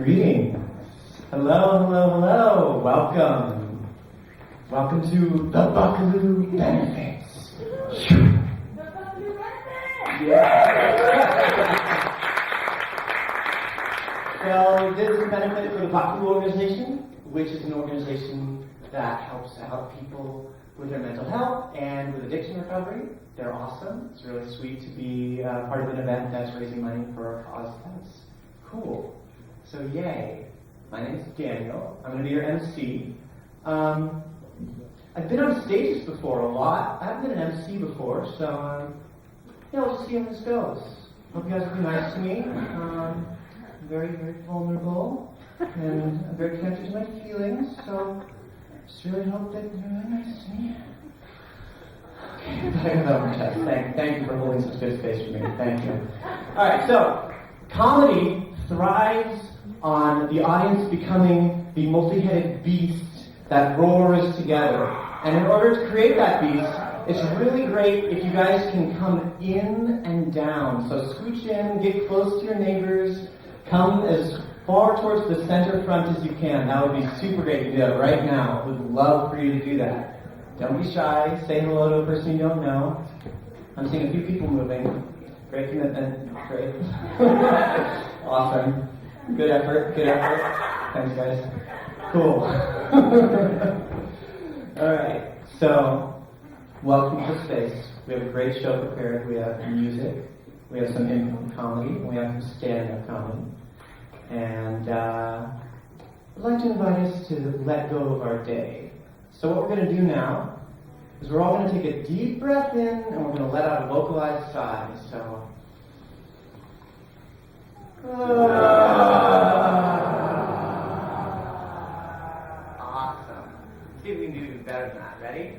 Greetings. Hello, hello, hello. Welcome. Welcome to the Buckelew Benefits. The Buckelew Benefits! Yeah. So this is a benefit for the Buckelew organization, which is an organization that helps out people with their mental health and with addiction recovery. They're awesome. It's really sweet to be part of an event that's raising money for a cause that's cool. So yay. My name's Daniel. I'm going to be your MC. I've been on stages before a lot. I haven't been an MC before, so we'll just see how this goes. Hope you guys will be nice to me. I'm very, very vulnerable, and I'm very connected to my feelings, so just really hope that you're really nice to me. Thank you for holding such good space for me. Thank you. Alright, so comedy thrives on the audience becoming the multi-headed beast that roars together. And in order to create that beast, it's really great if you guys can come in and down. So scooch in, get close to your neighbors, come as far towards the center front as you can. That would be super great to do that right now. We'd love for you to do that. Don't be shy. Say hello to a person you don't know. I'm seeing a few people moving. Great commitment. Great. Awesome. Good effort. Good effort. Thanks, guys. Cool. All right. So, welcome to space. We have a great show prepared. We have music. We have some improv comedy. We have some stand-up comedy. And I'd like to invite us to let go of our day. So what we're going to do now is we're all going to take a deep breath in and we're going to let out a vocalized sigh. So, awesome. See if we can do even better than that. Ready?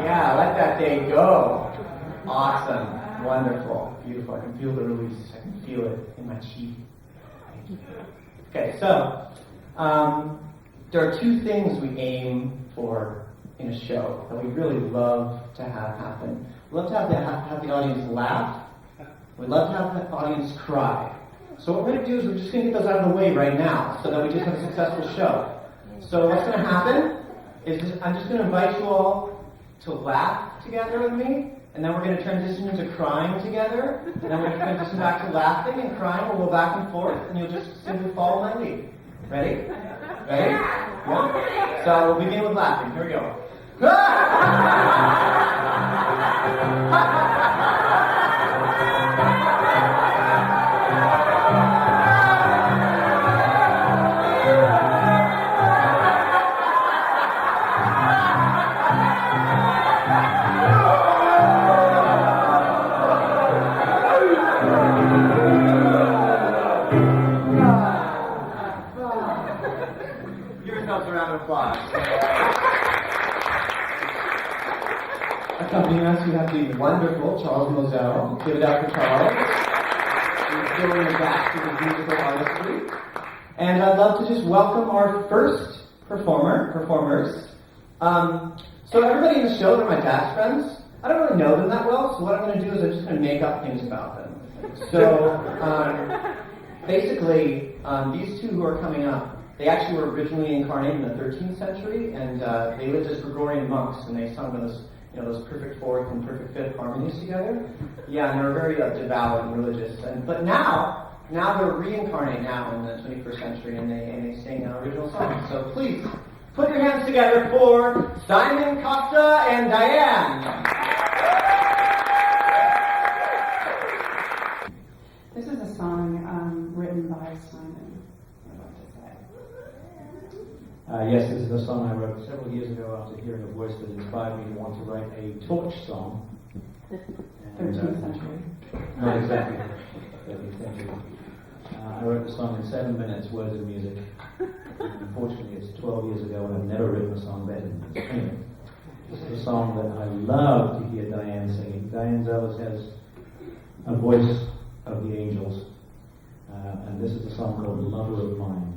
Yeah, let that day go. Awesome. Wonderful. Beautiful. I can feel the release. I can feel it in my chi. Okay, so there are two things we aim for in a show that we really love to have happen. We love to have the audience laugh. We love to have the audience cry. So what we're going to do is we're just going to get those out of the way right now so that we just have a successful show. So what's going to happen is I'm just going to invite you all to laugh together with me. And then we're going to transition into crying together. And then we're going to transition back to laughing and crying. We'll go back and forth, and you'll just simply follow my lead. Ready? Ready? Yeah? So we'll begin with laughing. Here we go. Accompanying us, we have the wonderful Charles Moselle. Give it up for Charles. He's filling the gaps with his musical artistry. And I'd love to just welcome our first performers. So everybody in the show, they're my dad's friends. I don't really know them that well, so what I'm going to do is I'm just going to make up things about them. So basically, these two who are coming up, they actually were originally incarnated in the 13th century, and they lived as Gregorian monks, and they sung those perfect fourth and perfect fifth harmonies together. Yeah, and they were very devout and religious. But now they're reincarnated now in the 21st century, and they sing original songs. So please, put your hands together for Simon, Costa, and Diane. This is a song written by Simon, I'd like to say. Yes, this is a song I wrote several years ago after hearing a voice that inspired me to want to write a torch song. 13th century. Not exactly 13th century. I wrote the song in 7 minutes, words and music. Unfortunately, it's 12 years ago and I've never written a song better than this. Anyway, this is a song that I love to hear Diane singing. Diane always has a voice of the angels. And this is a song called Lover of Mine.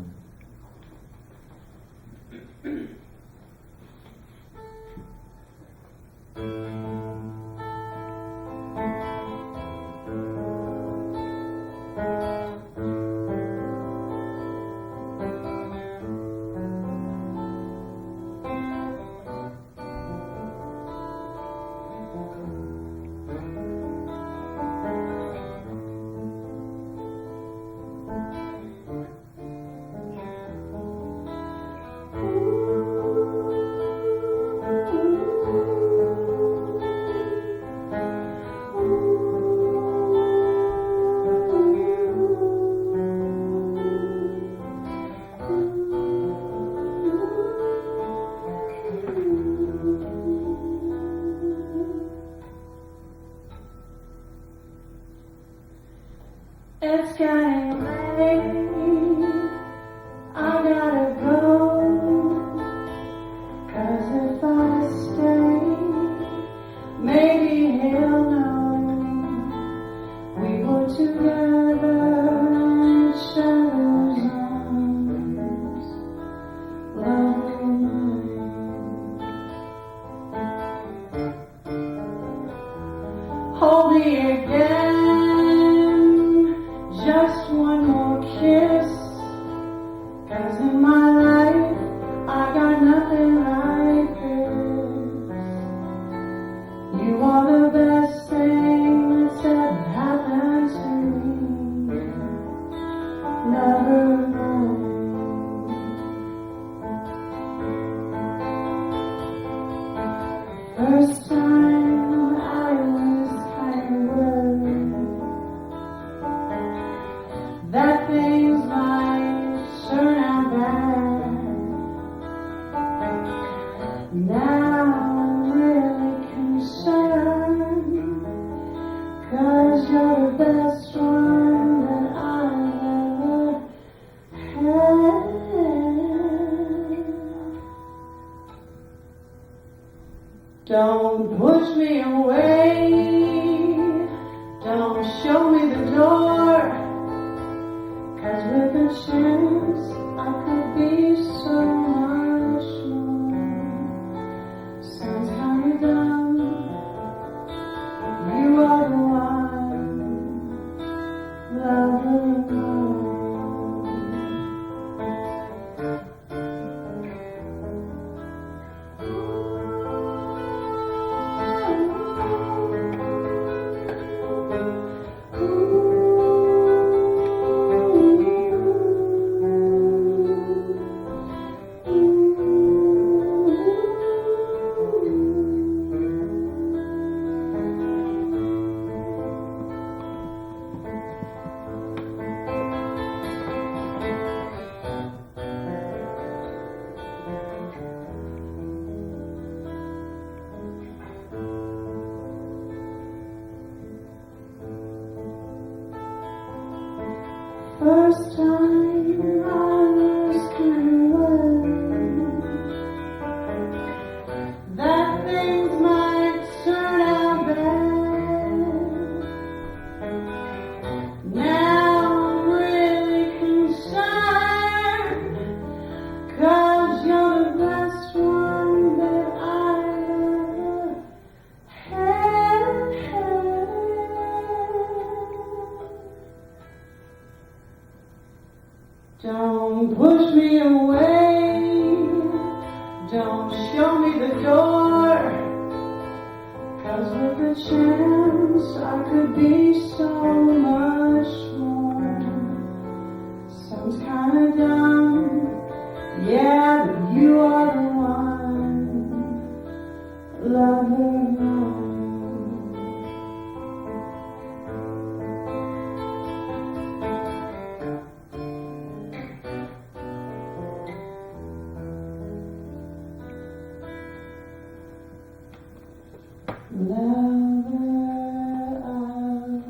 me again, just one more kiss, 'cause in my life I got nothing like this. You are the best thing that's ever happened to me. Never known. First time I was kind of worried that things might turn out bad. Now I'm really concerned, 'cause you're the best one that I've ever had. Don't push me away, don't show me the door, 'cause with a chance I could be so much more. Sounds kinda dumb, you are the one, lover more. First time I was kind of worried that things might turn out bad. Now I'm really concerned, 'cause you're the best one that I've ever had. Don't push me away, don't show me the door, 'cause with a chance I could be so much more. Sounds kinda dumb, yeah, but you are the one, lover more. Lover of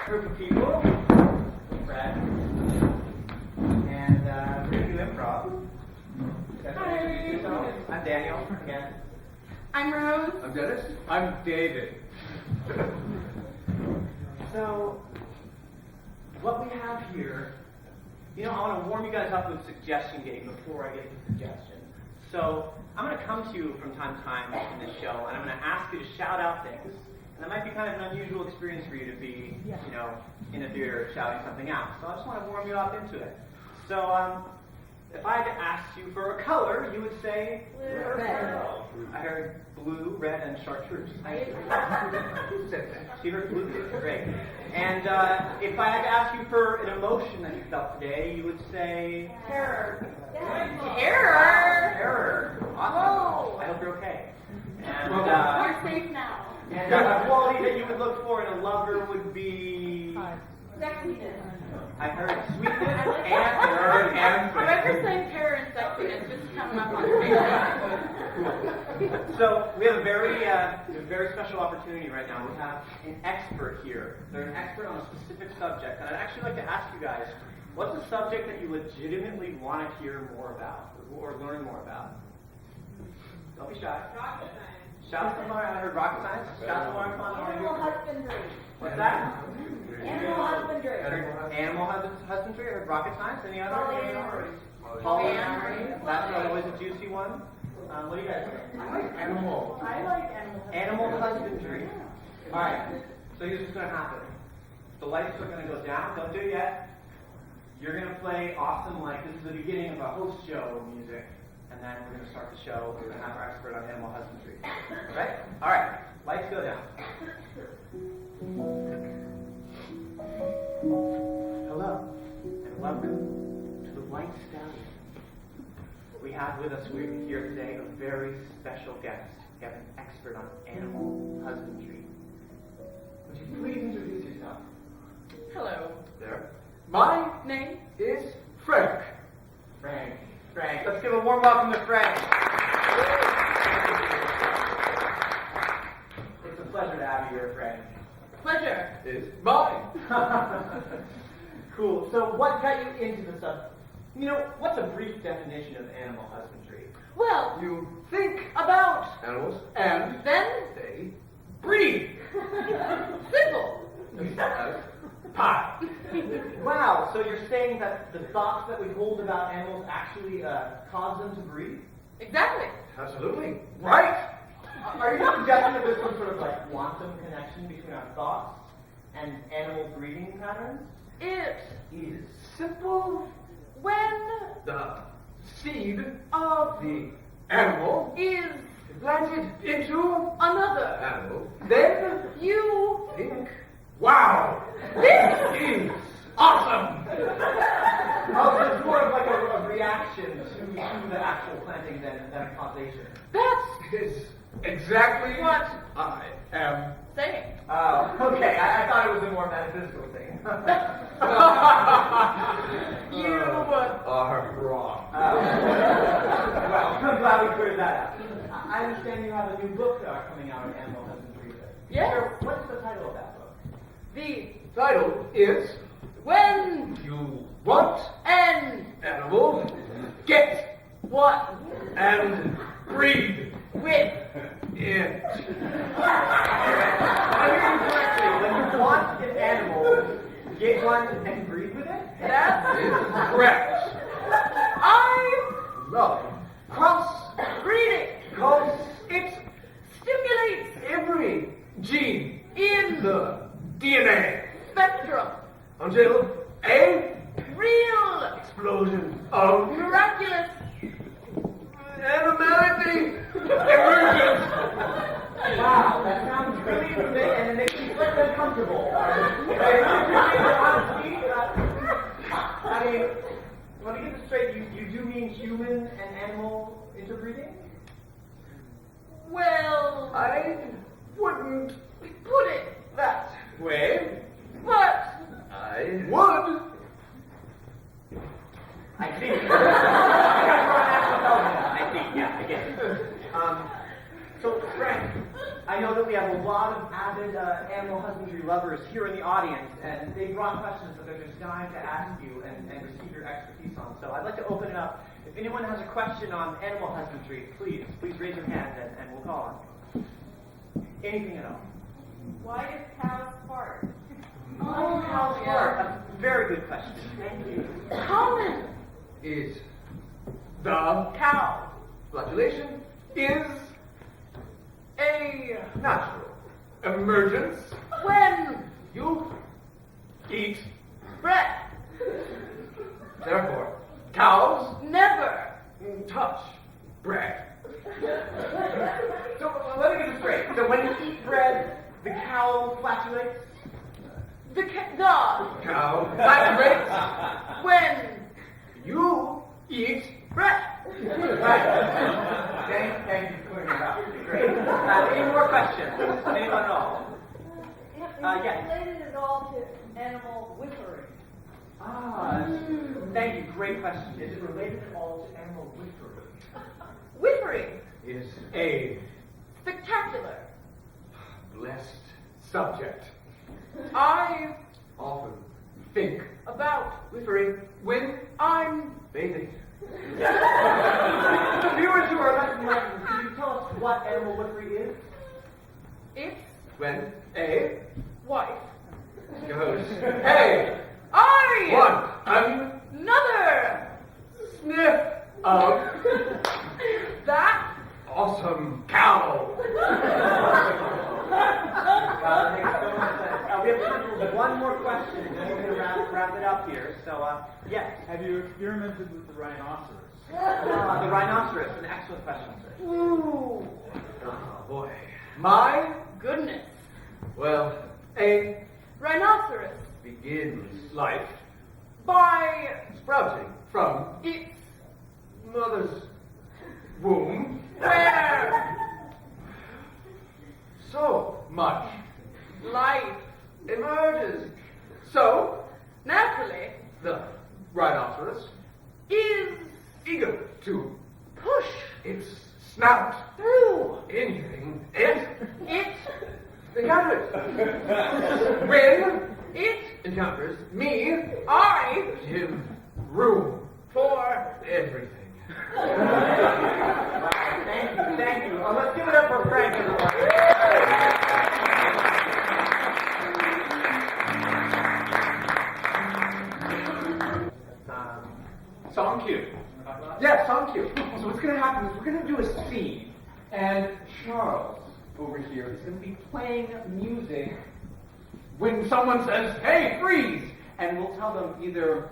Group of people, Brad, and we're going to do improv. Hi. I'm Daniel, again. I'm Rose. I'm Dennis. I'm David. So, what we have here, I want to warm you guys up with suggestion game before I get to suggestions. So, I'm going to come to you from time to time in this show, and I'm going to ask you to shout out things. And that might be kind of an unusual experience for you to be, in a theater shouting something out. So I just want to warm you up into it. So, if I had to ask you for a color, you would say Red. I heard blue, red, and chartreuse. She heard blue, great. And if I had to ask you for an emotion that you felt today, you would say Terror. Terror. We're safe now. And a quality that you would look for in a lover would be... Sexiness. I heard sweetness I like and Whoever sang parent sexiness just come up on stage. So we have a very special opportunity right now. We have an expert here. They're an expert on a specific subject. And I'd actually like to ask you guys, what's a subject that you legitimately want to hear more about or learn more about? Don't be shy. Rocket science. Shout somewhere. I heard rocket science. Shout somewhere. Come on. Animal husbandry. What's that? Animal husbandry. Animal husbandry. I heard rocket science. Any other? Polyamory. Polyamory. That's always a juicy one. What do you guys think? I like animal husbandry. Animal husbandry. All right. So here's what's going to happen. The lights are going to go down. Don't do it yet. You're going to play awesome, like this is the beginning of a host show music. And then we're going to start the show. We're going to have our expert on animal husbandry. Okay? All right. Lights go down. Hello, and welcome to the White Stallion. We have with us here today a very special guest. We have an expert on animal husbandry. Would you please introduce yourself? Hello. There. My Name? is Frank. Frank. Let's give a warm welcome to Frank. It's a pleasure to have you here, Frank. Pleasure. Is mine. Cool. So what got you into the subject? You know, what's a brief definition of animal husbandry? Well, You think about animals and then they breed. simple. Pie. Wow, so you're saying that the thoughts that we hold about animals actually cause them to breed? Exactly. Absolutely. Right? Are you suggesting that there's some sort of like quantum connection between our thoughts and animal breeding patterns? It Is simple. when The seed of the animal is planted into another. animal. Then You think, wow, this is awesome. Oh, so it's more of like a reaction to the actual planting than a causation. that's Is exactly What? I am. saying. Oh, okay. I thought it was a more metaphysical thing. You Are wrong. Well, I'm glad we cleared that up. I understand you have a new book coming out on animal husbandry. Yes. Sure, what's the title of that book? the Title is when You Want and Animal Get what and Breed with It. I hear you correctly. When you want an animal, get one and breed with it? that's Is correct. I Love cross breeding because it stimulates every gene in the DNA spectrum until a real explosion of miraculous animality emerges. Wow, that sounds really familiar and it makes me slightly uncomfortable. I mean, let me get this straight. You do mean human and animal interbreeding? well I wouldn't put it that way. but I would. I see. I see, yeah, I get it. So, Frank, I know that we have a lot of avid animal husbandry lovers here in the audience, and they brought questions that they're just dying to ask you and receive your expertise on. So I'd like to open it up. If anyone has a question on animal husbandry, please raise your hand and we'll call on you. Anything at all. why do cows fart? Oh, how's fart? A very good question. Thank you. Common Is the cow flagellation is a natural emergence. when You eat, bread therefore, cows never touch bread. So let me get this straight. So when you eat bread, the cow flatulates? the dog Cow vibrates. when You eat, Brett! Right. Thank you for clearing it up. Great. Any more questions? Anyone at all? Yes. Related at all to animal whimpering? Thank you. Great question. Is it related at all to animal whispering? Whimpering. is a Spectacular. blessed subject. I Often think about whispering when I'm bathing. Viewers who are less enlightened, can you tell us what animal whispering is? it's When a wife. goes, hey, I one, another sniff of that awesome cow. That makes so much sense. We have time for one more question, and then we're going to wrap it up here. So, yes. Have you experimented with the rhinoceros? The rhinoceros, an excellent question, sir. ooh Oh boy. My, goodness. well, a Rhinoceros begins life by sprouting from its mother's womb. where So much life emerges. So naturally the rhinoceros, is eager to push its snout through anything it it encounters. When it encounters me, I give room for everything. Thank you. Let's give it up for Frank, everyone. Song cue. Yeah, song cue. So what's going to happen is we're going to do a scene, and Charles over here is going to be playing music when someone says, "Hey, freeze!" And we'll tell them either,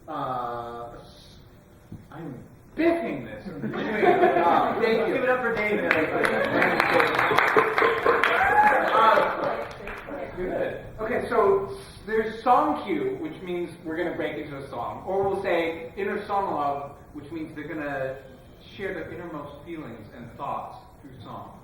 "I'm biffing this." Let's give it up for David, Good. Okay, so there's song cue, which means we're going to break into a song. Or we'll say inner monologue, which means they're going to share their innermost feelings and thoughts through song.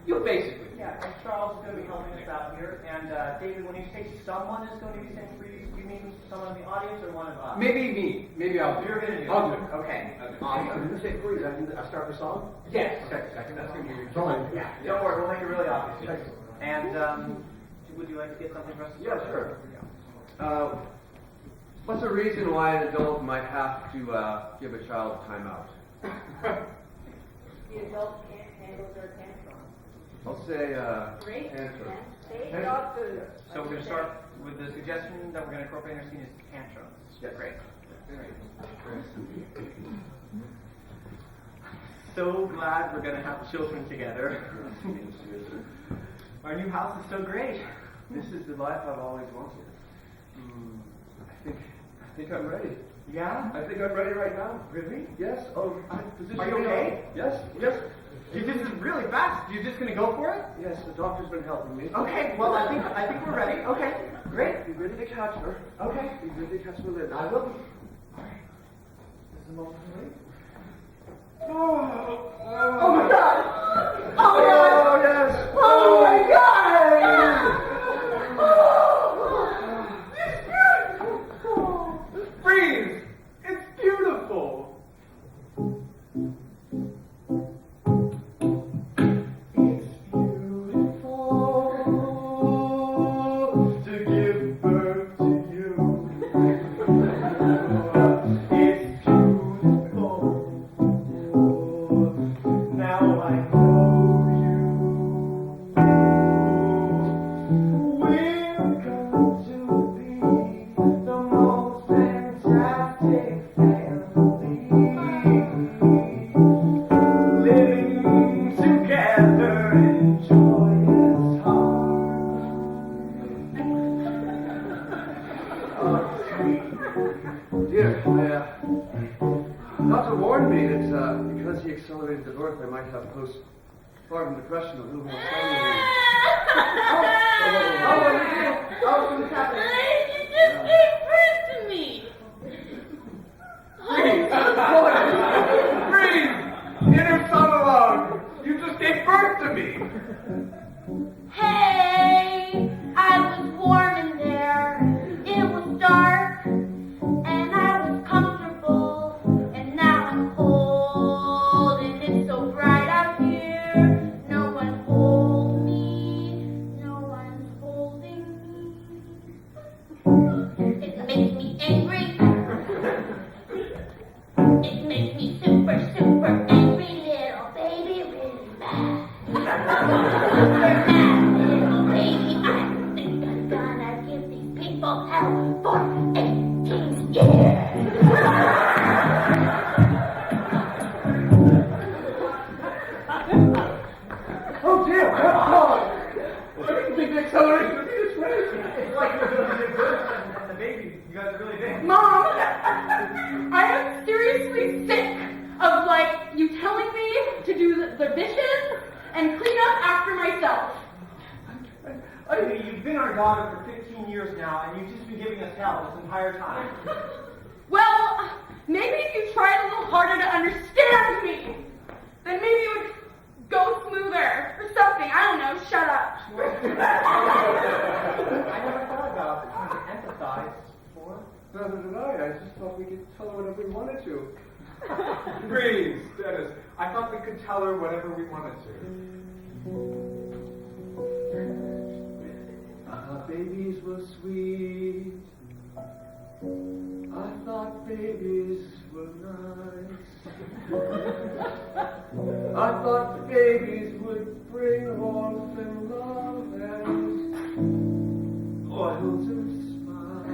You basically. Yeah, and Charles is going to be helping us out here. And David, when you say someone is going to be saying freeze, do you mean someone in the audience or one of us? Maybe me. Maybe I'll do You're going to do I'll it. do it. Okay. Awesome. You say freeze, I start the song? Yes. Okay, that's going to be your Fine. Yeah, don't worry, we'll make it really obvious. And would you like to get something for us? Yeah, sure. What's the reason why an adult might have to give a child timeout? the adult can't handle their tantrum. I'll say Great. tantrum. They Tantrum. got the So we're going to start with the suggestion that we're going to incorporate in our scene is tantrums. Yes. Great. So glad we're going to have children together. Our new house is so great. This is the life I've always wanted. I think I'm ready. Yeah? I think I'm ready right now. Really? Yes. Oh, position Are you me okay? up. Yes. Yes. This is really fast. You're just going to go for it? Yes. The doctor's been helping me. Okay. Well, I think we're ready. Okay. Great. Be ready to catch her. Okay. Be ready to catch Melinda. I will. This is the moment to wait. Oh my God! Oh yes! Oh my God! Freeze! It's beautiful! It's beautiful to give birth to you. It's beautiful. Now I know you. We're going to be the most fantastic family. Living together in joyous heart. Oh, sweet. Dear, doctor warned me that because he accelerated the birth, I might have postpartum depression a little more suddenly. What's happening? You just gave birth to me. Freeze! birth to me. Hey, I was warm in there. It was dark, and I was comfortable. And now I'm cold, and it's so bright out here. No one holds me. No one's holding me. It makes me angry. It makes me super, super angry, little baby, really mad. Little baby, I think I'm gonna give these people hell for 18 years. Oh dear, what caused? I didn't think the acceleration would be this race. It's like you're really good and the baby, you guys are really big. Mom, I am seriously sick of you telling me to do the dishes and clean up after myself. Ivy, you've been our daughter for 15 years now, and you've just been giving us hell this entire time. Well, maybe if you tried a little harder to understand me, then maybe it would go smoother or something. I don't know. Shut up. I never thought about trying to empathize before. Neither did I just thought we could tell her whatever we wanted to. Please, Dennis. I thought we could tell her whatever we wanted to. I thought babies were sweet. I thought babies were nice. I thought babies would bring warmth and love and oil to smile.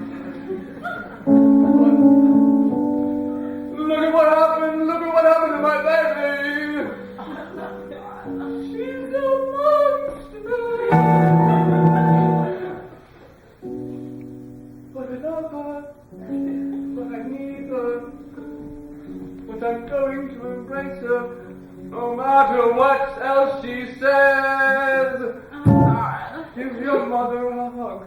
Look at what happened! Look at what happened to my baby! She's a monster! But I love her, but I need her, but I'm going to embrace her, no matter what else she says. Give your mother a hug.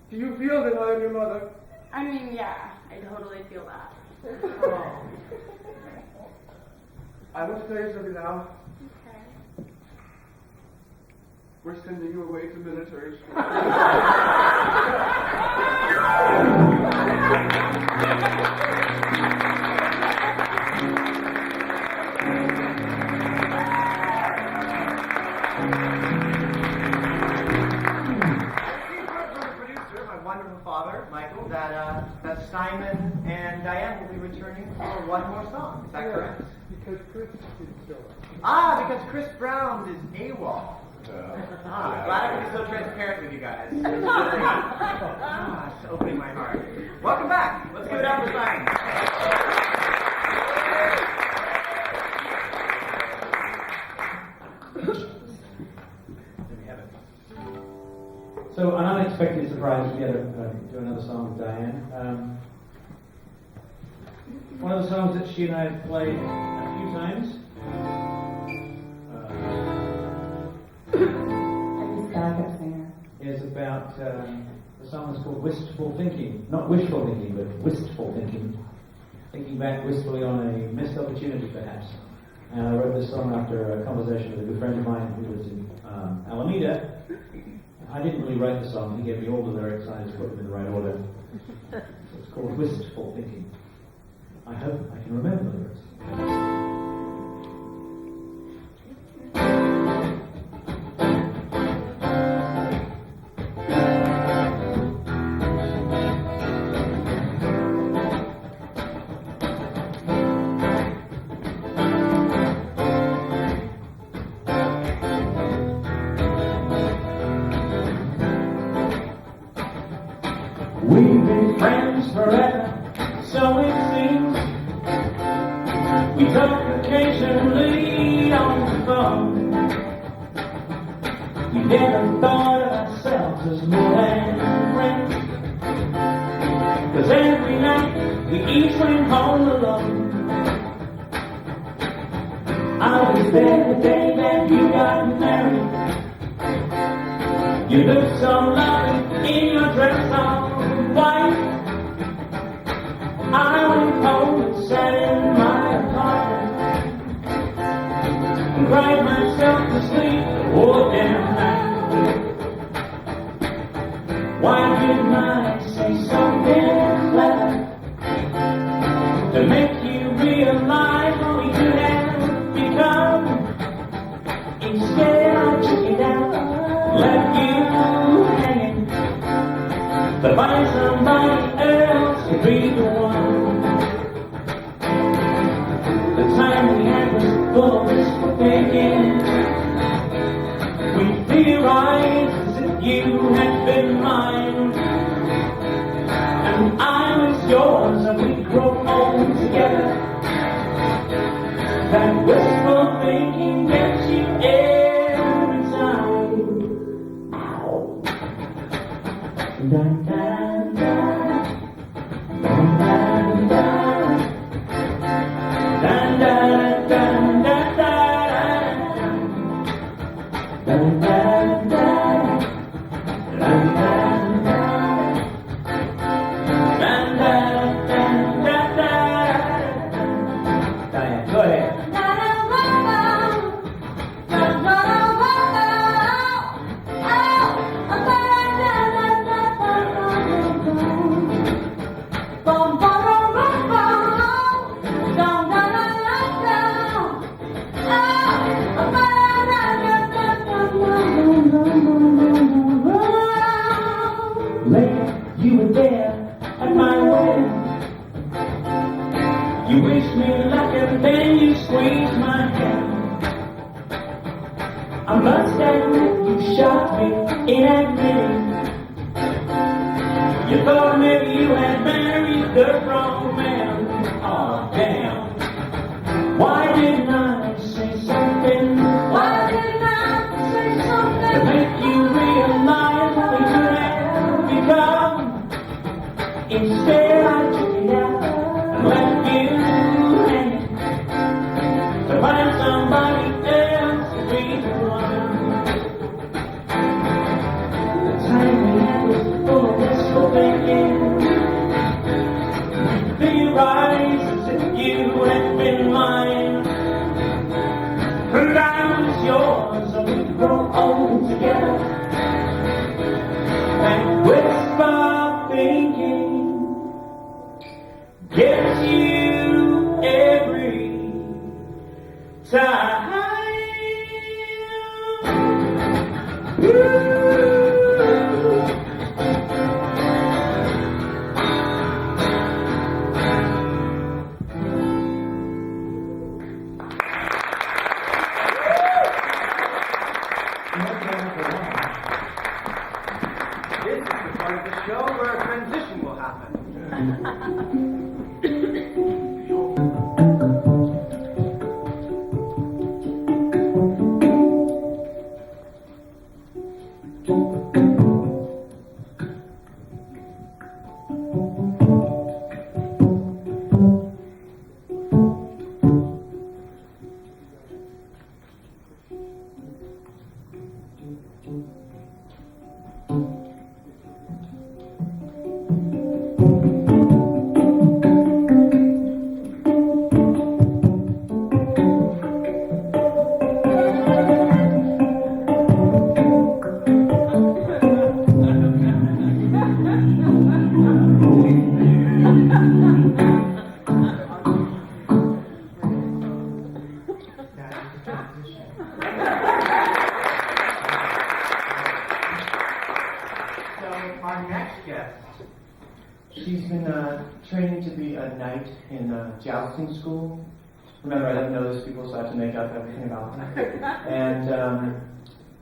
Do you feel that I am your mother? I mean, yeah, I totally feel that. I will tell you something now. Okay. We're sending you away to military school. Wonderful father, Michael, that Simon and Diane will be returning for one more song. Is that correct? Because Chris is still. Because Chris Brown is AWOL. Glad I can be so transparent with you guys. It's opening my heart. Welcome back. Let's give it up for Simon. So, an unexpected surprise, we had to do another song with Diane. One of the songs that she and I have played a few times. Backup singer. Is about the song is called Wistful Thinking. Not wishful thinking, but wistful thinking. Thinking back wistfully on a missed opportunity, perhaps. And I wrote this song after a conversation with a good friend of mine who lives in Alameda. I didn't really write the song. He gave me all the lyrics. I just put them in the right order. It's called Wistful Thinking. I hope I can remember the lyrics. We've been friends forever, so it seems. We talk occasionally on the phone. We never thought of ourselves as more than friends. 'Cause every night we each went home alone. I was there the day that you got married. You looked so lovely in your dress all white. I went home and sat in my apartment cried myself to sleep the whole damn night. Why didn't I say something clever to make you realize what we could have become? Instead I took it out, left you hanging to find somebody else to be the one. The time we had was full of wishful thinking. We theorized as if you had been mine, and I was yours, and we'd grow old together. That wistful thinking gets you every time. Ow. Da, da, da. Da, da, da. Da, da, da, da, da. Da, da, da. Da, da, da. Da, da, da, da, da. Diane, go ahead. Later, you were there at my wedding. You wished me luck and then you squeezed my hand. I must admit you shocked me in admitting you thought maybe you had married the wrong man. Oh damn. Why didn't I say something? Why didn't I say something to make you realize what we could have become? Instead I took it out and left you hanging to find somebody else to be the one. The time we had was full of wistful thinking. We theorized as if you had been mine, and I was yours, and we'd grow old together. And whisper thinking gets you every time. This is the part of the show where a transition will happen. Our next guest. She's been training to be a knight in jousting school. Remember, I didn't know those people, so I had to make up everything about them. And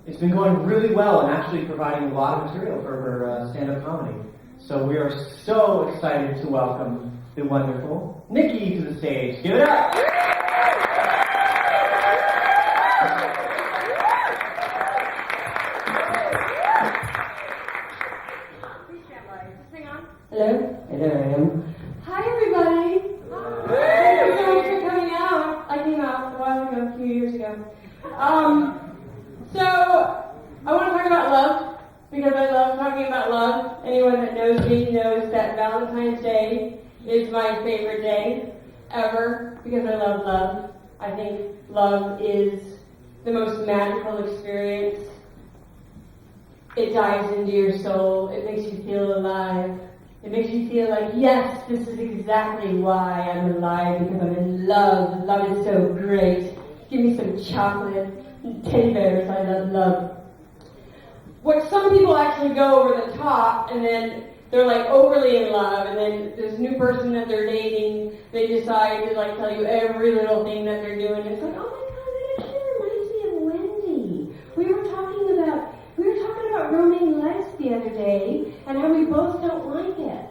it's been going really well and actually providing a lot of material for her stand-up comedy. So we are so excited to welcome the wonderful Nikki to the stage. Give it up! Hello, there I am. Hi, everybody. Thank you so much for coming out. I came out a while ago, a few years ago. So I want to talk about love because I love talking about love. Anyone that knows me knows that Valentine's Day is my favorite day ever because I love love. I think love is the most magical experience. It dives into your soul. It makes you feel alive. It makes you feel like, yes, this is exactly why I'm alive, because I'm in love. Love is so great. Give me some chocolate and teddy bears. I love love. What some people actually go over the top, and then they're like overly in love, and then this new person that they're dating, they decide to like tell you every little thing that they're doing. It's like, oh my God, that actually reminds me of Wendy. We were talking about roaming legs the other day, and how we both don't like it.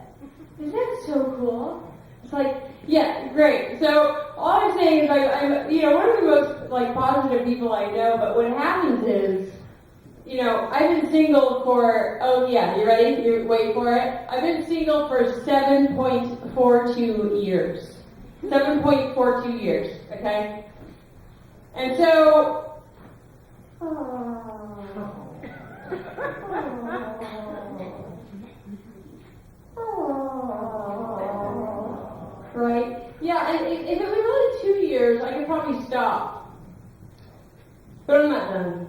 Isn't that so cool? It's like, yeah, great. So all I'm saying is, I'm one of the most like positive people I know. But what happens is, I've been single for, oh yeah, you ready? You wait for it. I've been single for 7.42 years. 7.42 years, okay? And so, right? Yeah, and if it was only 2 years, I could probably stop. But I'm not done.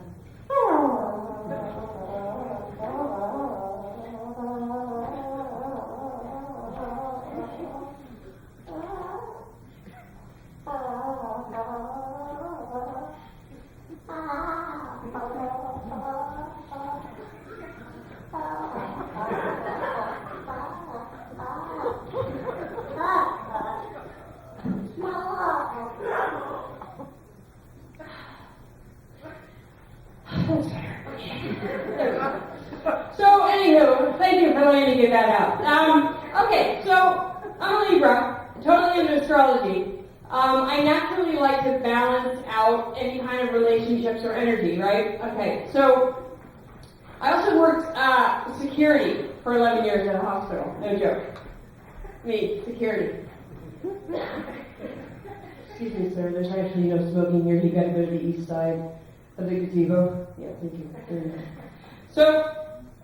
So, anywho, thank you for letting me get that out. Okay, so I'm a Libra, totally into astrology. I naturally like to balance out any kind of relationships or energy, right? Okay, so I also worked security for 11 years at a hospital. No joke. Me, security. Excuse me, sir. There's actually no smoking here. You got to go to the east side of the gazebo. Yeah, thank you. Very nice. So,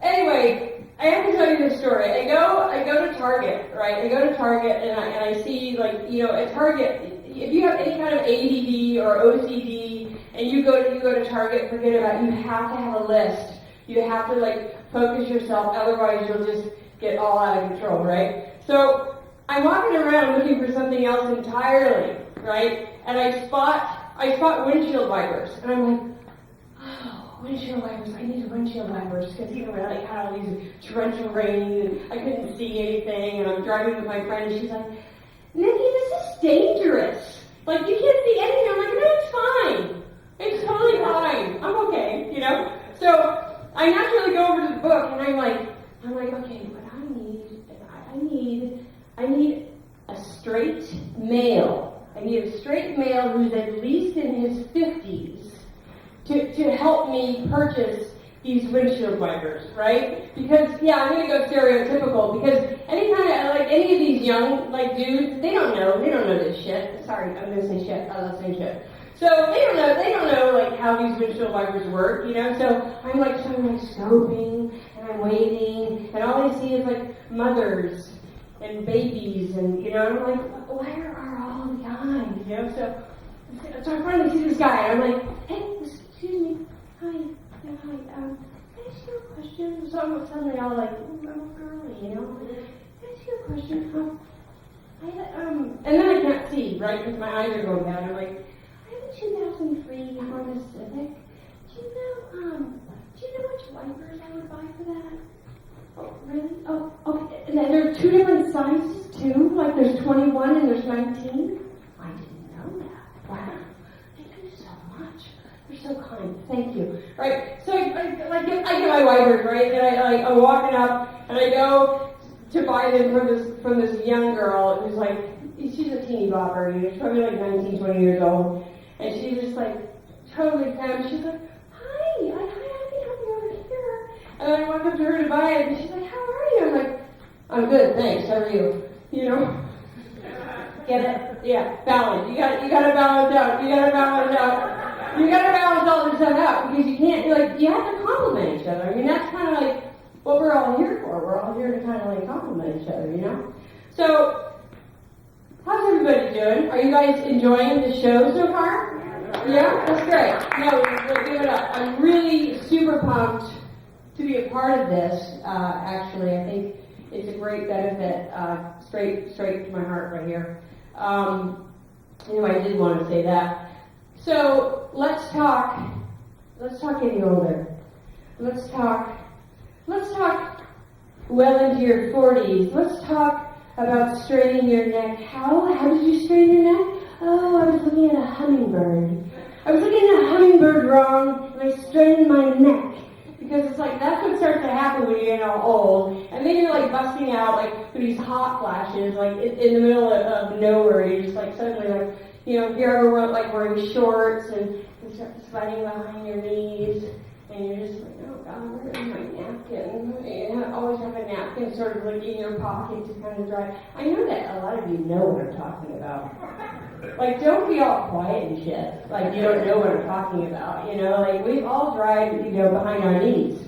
anyway, I have to tell you this story. I go to Target, right? I go to Target and I see, like, at Target, if you have any kind of ADD or OCD and you go to Target, forget about it. You have to have a list. You have to, like, focus yourself. Otherwise, you'll just get all out of control, right? So I'm walking around looking for something else entirely, right? And I spot windshield wipers, and I'm like, oh, windshield wipers. I need windshield wipers because I like had all these torrential rain, and I couldn't see anything. And I'm driving with my friend, and she's like, Nikki, this is dangerous. Like, you can't see anything. I'm like, no, it's fine. It's totally fine. I'm okay, So I naturally go over to the book, and I'm like, okay, what I need a straight male. I need a straight male who's at least in his 50s to help me purchase these windshield wipers, right? Because, I'm going to go stereotypical, because any of these young, dudes, they don't know this shit. Sorry, I'm going to say shit. I love saying shit. So they don't know, how these windshield wipers work, So I'm, scoping, and I'm waiting, and all I see is, mothers and babies, and, I'm like, where are all the guys, So I finally see this guy, and I'm like, hey, excuse me, hi, can I ask you a question? So I'm suddenly all like, I'm a girly, Can I ask you a question? And then I can't see, right, because my eyes are going down. I'm like, I have a 2003 Honda Civic. Do you know which wipers I would buy for that? Oh, really? Oh, okay. And then there are 2 different sizes, too? There's 21 and there's 19? I didn't know that. Wow. Thank you so much. You're so kind. Thank you. Right? So I get my wipers, right? And I'm walking up, and I go to buy them from this young girl who's she's a teeny bopper, she's probably 19, 20 years old. And she's just totally femme. She's like, hi, I can help you over here. And then I walk up to her to buy it, and she's like, how are you? I'm like, I'm good, thanks, how are you? Get it? Yeah, balance. You gotta balance out. You gotta balance out. You gotta balance all this stuff out, because you can't, you have to compliment each other. I mean, that's kind of what we're all here for. We're all here to kind of compliment each other, So, how's everybody doing? Are you guys enjoying the show so far? Yeah, that's great. No, we'll give it up. I'm really super pumped to be a part of this. Actually, I think it's a great benefit. Straight to my heart right here. Anyway, I did want to say that. So let's talk getting older. Let's talk well into your 40s. Let's talk about straightening your neck. How did you straighten your neck? Oh, I was looking at a hummingbird. I was looking at a hummingbird wrong, and I straightened my neck. Because it's like, that's what starts to happen when you get old. And then you're like busting out like these hot flashes, like in the middle of nowhere. You're just like suddenly like, you know, if you're ever like wearing shorts and you start sweating behind your knees. And you're just like, oh God, where is my napkin? You always have a napkin sort of like in your pocket to kind of dry. I know that a lot of you know what I'm talking about. Like, don't be all quiet and shit. Like, you don't know what I'm talking about. You know, like, we've all dried, you know, behind our knees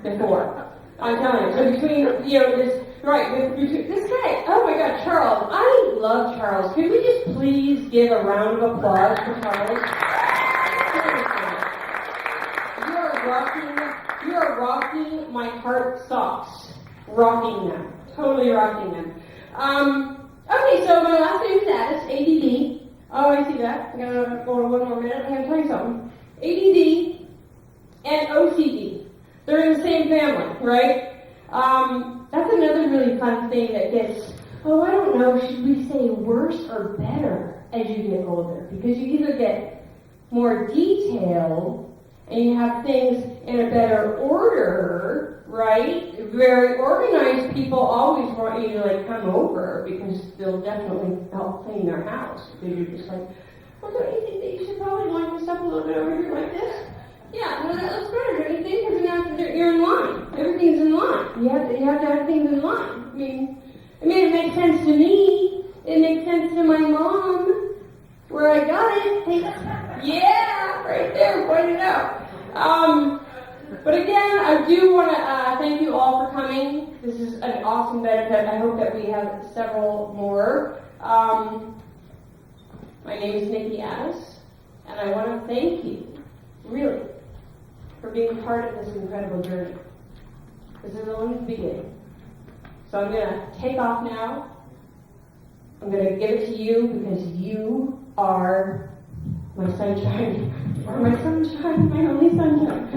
before. I'm telling you. So between, you know, this guy, oh my God, Charles. I love Charles. Could we just please give a round of applause for Charles? You are rocking my heart socks. Rocking them. Totally rocking them. Okay, so my last name is Addis, ADD. Oh, I see that. I'm going to go one more minute. I'm going to tell you something. ADD and OCD. They're in the same family, right? That's another really fun thing that gets, I don't know, should we say worse or better as you get older? Because you either get more detailed and you have things in a better order, right? Very organized people always want you to like come over because they'll definitely help clean their house. Because you're just like, well, don't you think that you should probably line this up a little bit over here like this? Yeah, no, that looks better, don't you think? Because now you're in line. Everything's in line. You have to have things in line. I mean, it makes sense to me. It makes sense to my mom. Where I got it. Hey, yeah, right there, pointed out. But again, I do want to thank you all for coming. This is an awesome benefit. I hope that we have several more. My name is Nikki Addis, and I want to thank you, really, for being part of this incredible journey. This is only the beginning. So I'm going to take off now. I'm going to give it to you because you are my sunshine. My sunshine, my only sunshine.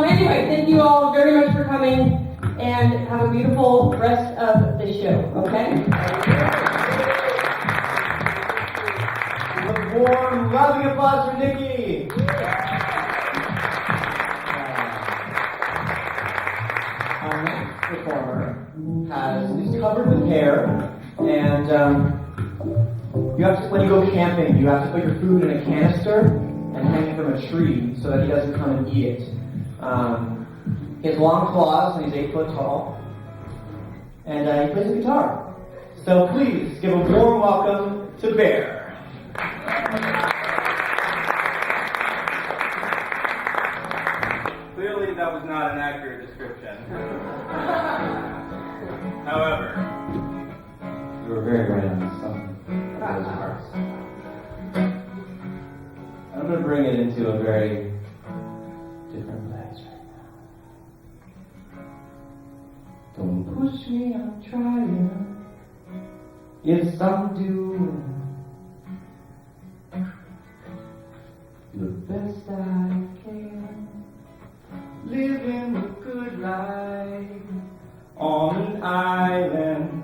Anyway, thank you all very much for coming and have a beautiful rest of the show, okay? A warm, rousing applause for Nikki. Our next performer is covered with hair, and you have to, when you go camping, you have to put your food in a canister and hang it from a tree so that he doesn't come and eat it. He has long claws and he's 8 foot tall, and he plays the guitar. So please give a warm welcome to Bear. Clearly, that was not an accurate description. However, You were very right on some of those parts. I'm going to bring it into a very different place right now. Don't push me, I'm trying. Yes, I'm doing the best I can. Living a good life on an island.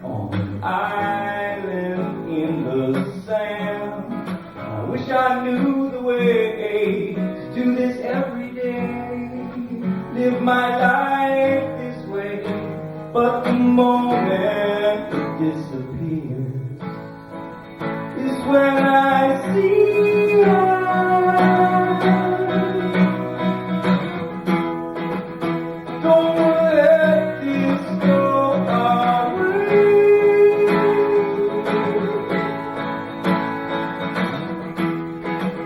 On an island in the sand. I wish I knew the way to do this every day. Live my life this way, but the moment it disappears is when I see her. Don't let this go away.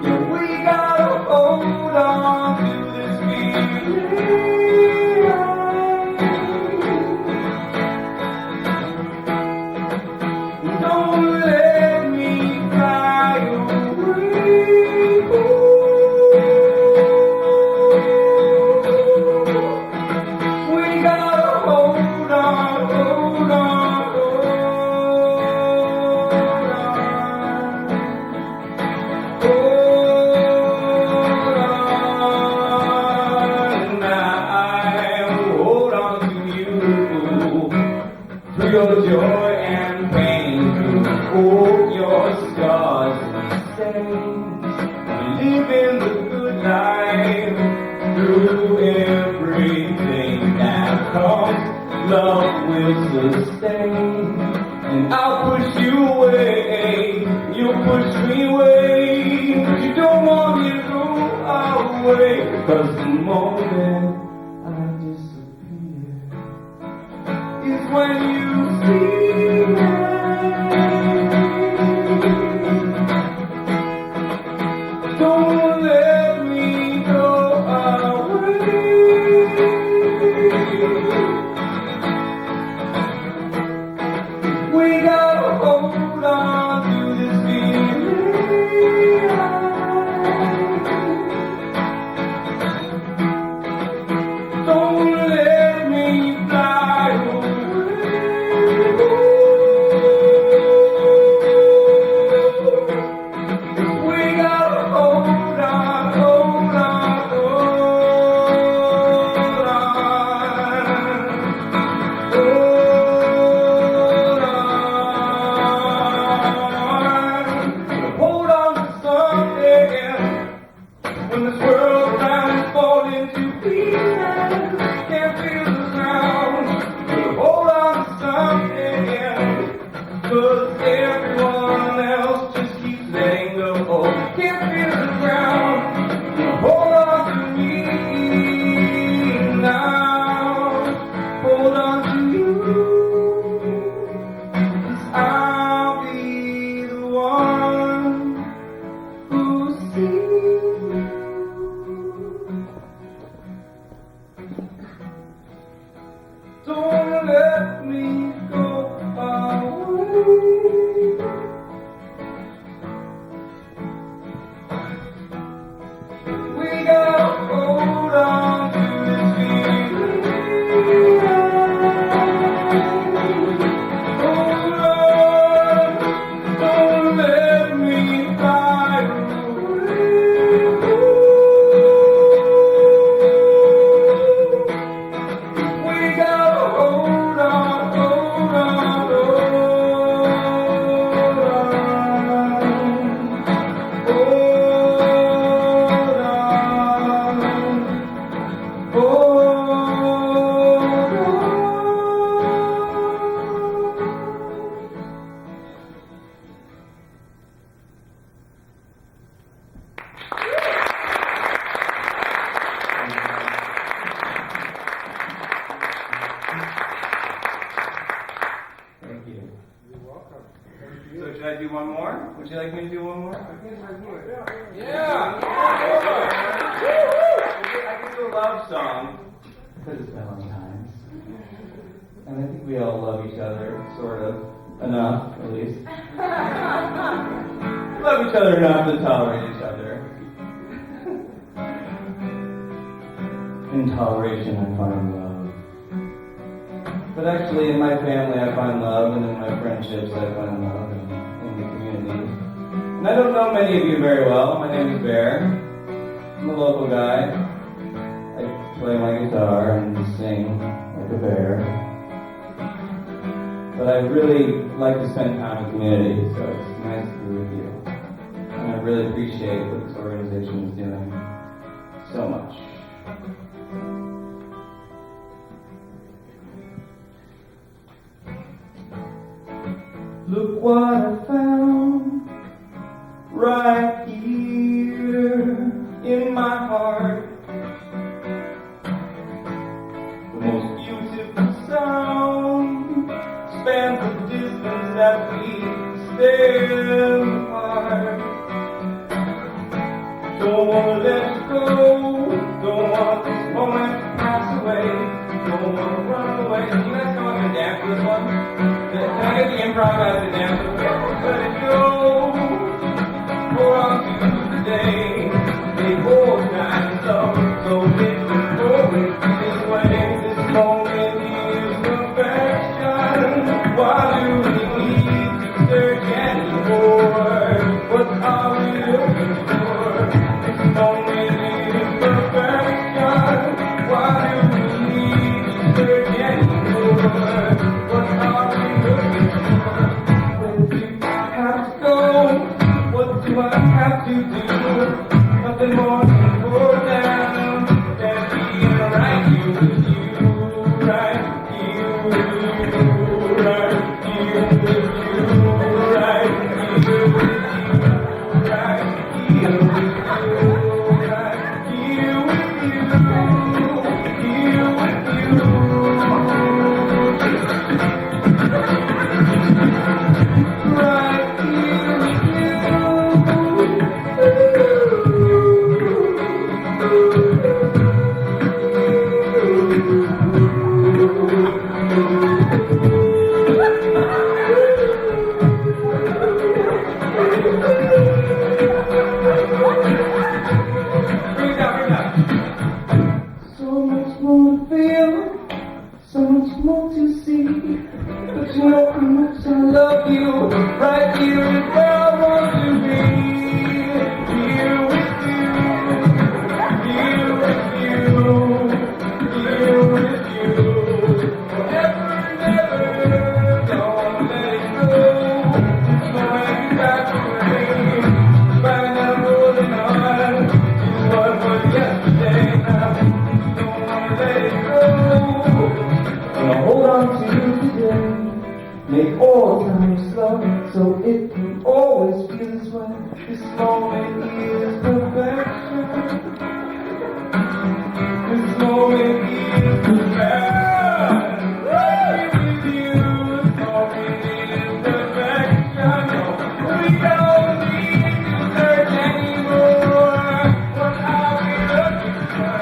Yeah, we gotta hold on to this feeling. Don't let me cry hold your scars and stains. Believe in the good life through everything that comes. Love will sustain, and I'll push you away. You'll push me away, but you don't want me to go away. 'Cause the moment I disappear is when you see me. Don't let me go away. We gotta hold on to this feeling. Don't let me fly away. We gotta hold on, hold on, hold on. Hold on to something when this world around is falling to pieces. Can't feel the ground. Hold on to something, 'cause everyone else just keeps letting go. Can't feel the ground. Hold on to me now. Hold on to you. 'Cause I'll be the one who sees you. Don't let me go away. We gotta hold on to this feeling. Hold on, don't let me fly away. We gotta hold on, hold on, hold on. Hold on, hold on. Thank you. So should I do one more? Would you like me to do one more? Yeah. I can do a love song. Because it's Valentine's. And I think we all love each other, sort of. Enough, at least. Love each other enough to tolerate each other. In toleration, I find love. But actually, in my family, I find love, and in my friendships, I find love, and in the community. And I don't know many of you very well. My name is Bear. I'm a local guy. I play my guitar and sing like a bear. But I really like to spend time with community, so it's nice to be with you. And I really appreciate what this organization is doing so much. Look what I found right here in my heart. The most beautiful sound spans the distance that we stand apart. Don't wanna let you go. Don't want this moment to pass away. Don't wanna run away. Can you guys come up and dance for this one? Can I get the improviser dance? Let it go. Hold on to the day. They hold time so listen forward this way. This moment is perfection. Why do we need to search anymore? What are we looking for? This moment is perfection. Why do we need to search anymore? What are we looking for? right here is where I want to be. Here with you, here with you, here with you. Forever and ever, don't let it go. It's going back away. Right now rolling on, is what was yesterday. Now don't wanna let it go. Gonna hold on to you today. Make all time slow, so it can always be this way. This moment is perfection. This moment is perfection. Right with you, this moment is perfection. No, we don't need to search anymore. What are we looking for?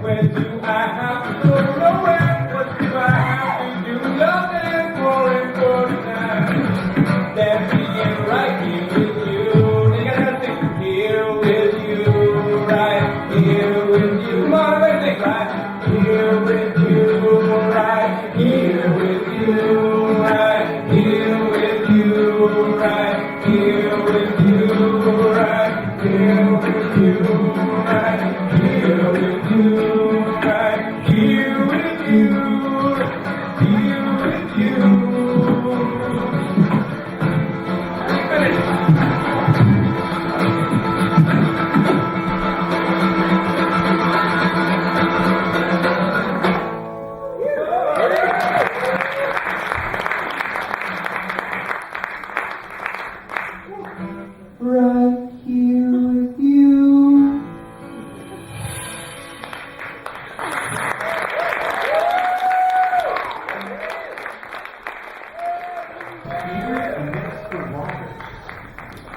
Where do I have to go? Nowhere. What do I have to do? Nothing more important than being right here with you. You gotta sing here with you, right here with you. Come on, everybody sing right here with you, right here with you, right here with you, right here with you, right here with you, right here with you, right here with you, here with you. Right here with you. Here amidst the waters,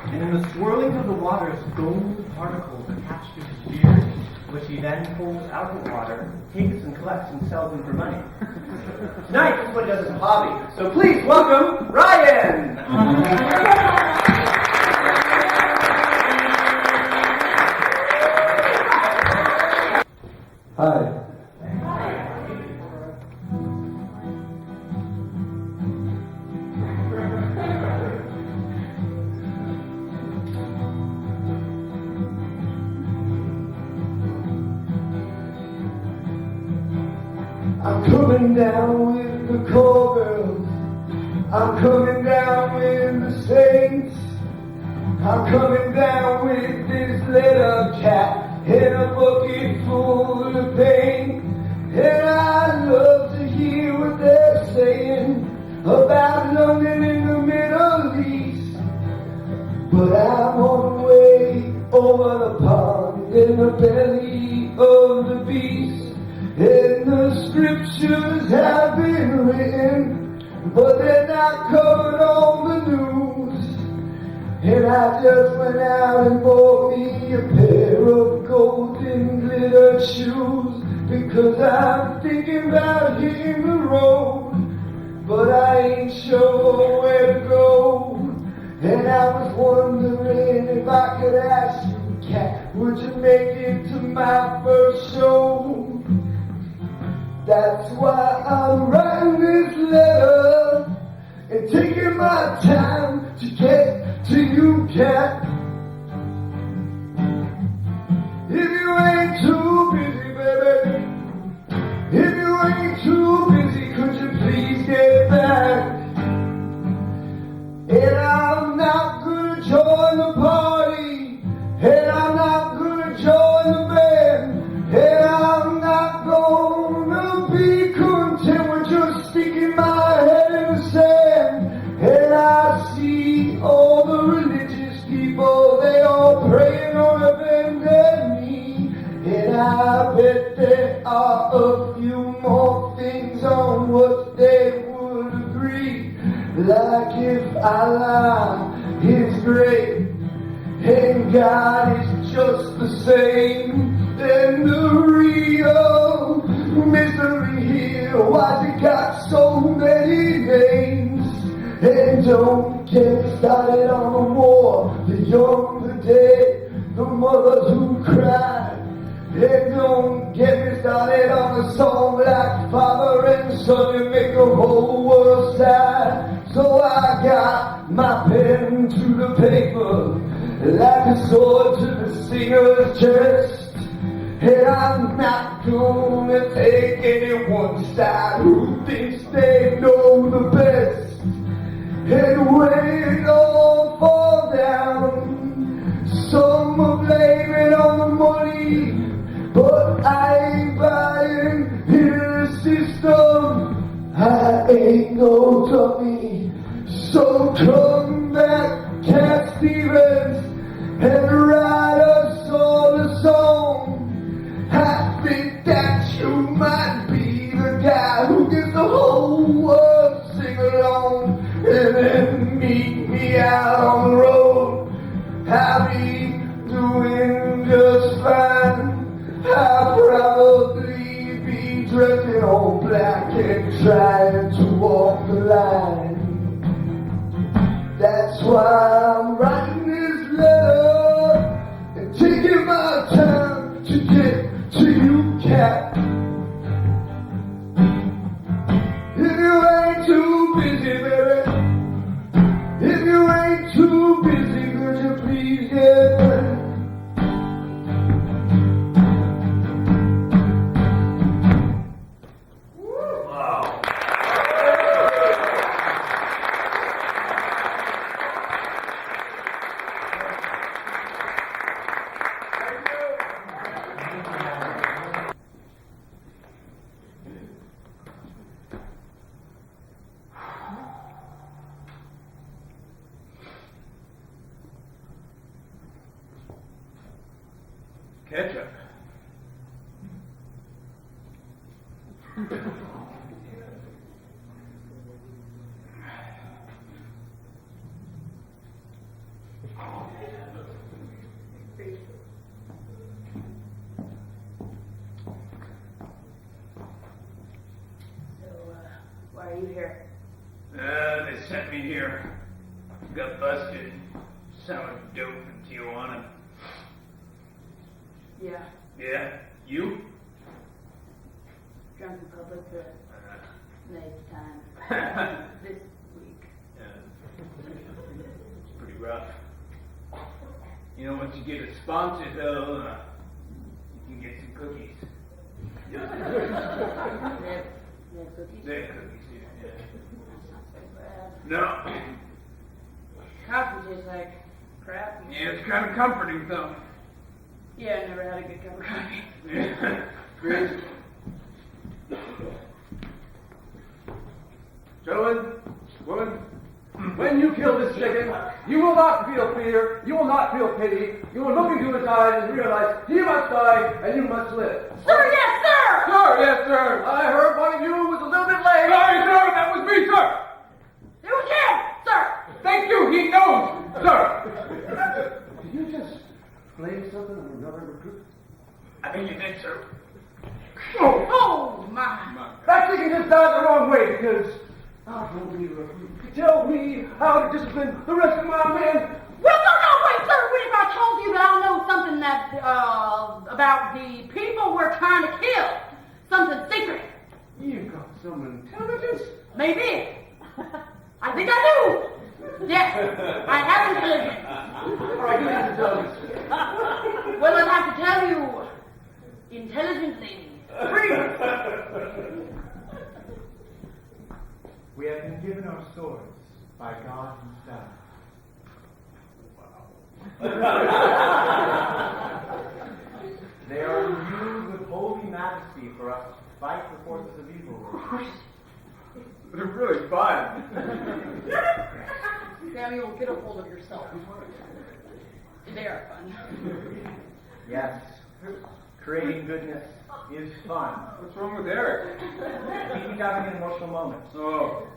and in the swirling of the waters, gold particles attach to his beard, which he then pulls out of the water, takes and collects and sells them for money. Tonight, this is what he does as a hobby. So please welcome Ryan! Hi. I'm coming down with the call girls. I'm coming down with the saints. I'm coming down with this little cat in a bucket full of paint. And I love to hear what they're saying about London in the Middle East. But I'm on the way over the pond in the belly of the beast. And the scriptures have been written, but they're not covered on the news. And I just went out and bought me a pair of golden glitter shoes, because I'm thinking about hitting the road, but I ain't sure where to go. And I was wondering if I could ask you, cat, would you make it to my first show? That's why I'm writing this letter and taking my time to get to you, cat. If you ain't too busy, baby, if you ain't too busy, could you please get back? And I'm not gonna join the party, and I'm not gonna join the band, and I'm not gonna be content with just sticking my head in the sand. And I see all the religious people, they all praying on a bended knee. And I bet there are a few more things on what they would agree. Like if Allah is great and God is just the same, then the real mystery here, why's it got so many names? And don't get started on the war, the young, the dead, the mothers who cried. And don't get me started on a song like Father and Son, you make the whole world sad. So I got my pen to the paper, like a sword to the singer's chest. And I'm not gonna take anyone's side who thinks they know the best. And when it all falls down, some will blame it on the money, but I ain't buying into the system. I ain't no dummy. So come back, Cat Stevens, and write us all a song. I think that you might be the guy who gets the whole world to sing along, and then meet me out on the road. I'll be doing just fine. I'll probably be dressed in all black and trying to walk the line. That's why I'm writing this letter and taking my time to get to you, Cat. If you ain't too busy, baby, if you ain't too busy, could you please get ready? Ketchup. Why are you here? They sent me here. Got busted. Selling dope in Tijuana. Yeah, Yeah? You? drunk in public for the ninth time this week. It's pretty rough. You know, once you get a sponsor, though, you can get some cookies. They have cookies? They're cookies, yeah. Sounds like bad. No. Coffee tastes like crap. Yeah, it's kind of comforting, though. Yeah, I never had a good cup of coffee. Yeah. Great. Gentlemen, women, when you kill this chicken, you will not feel fear, you will not feel pity, you will look into his eyes and realize he must die and you must live. Sir, yes, sir! Sir, yes, sir. I heard one of you was a little bit late. Sorry, sir, that was me, sir. It was him, sir! Thank you, he knows, sir. Did you just blame something on another recruit? I think you did, sir. Oh, my. That chicken just died the wrong way because I don't need a recruit to tell me how to discipline the rest of my men. Well, no, wait, sir. What if I told you that I know something that, about the people we're trying to kill? Something secret. You got some intelligence. Maybe. I think I do. Yes, I have intelligence. All right, give me the intelligence. Well, I'll have to tell you intelligently. Please. We have been given our swords by God himself. They are imbued with holy majesty for us to fight the forces of evil. They're really fun. Samuel, get a hold of yourself. They are fun. Yes, creating goodness is fun. What's wrong with Eric? He's having an emotional moment. Oh.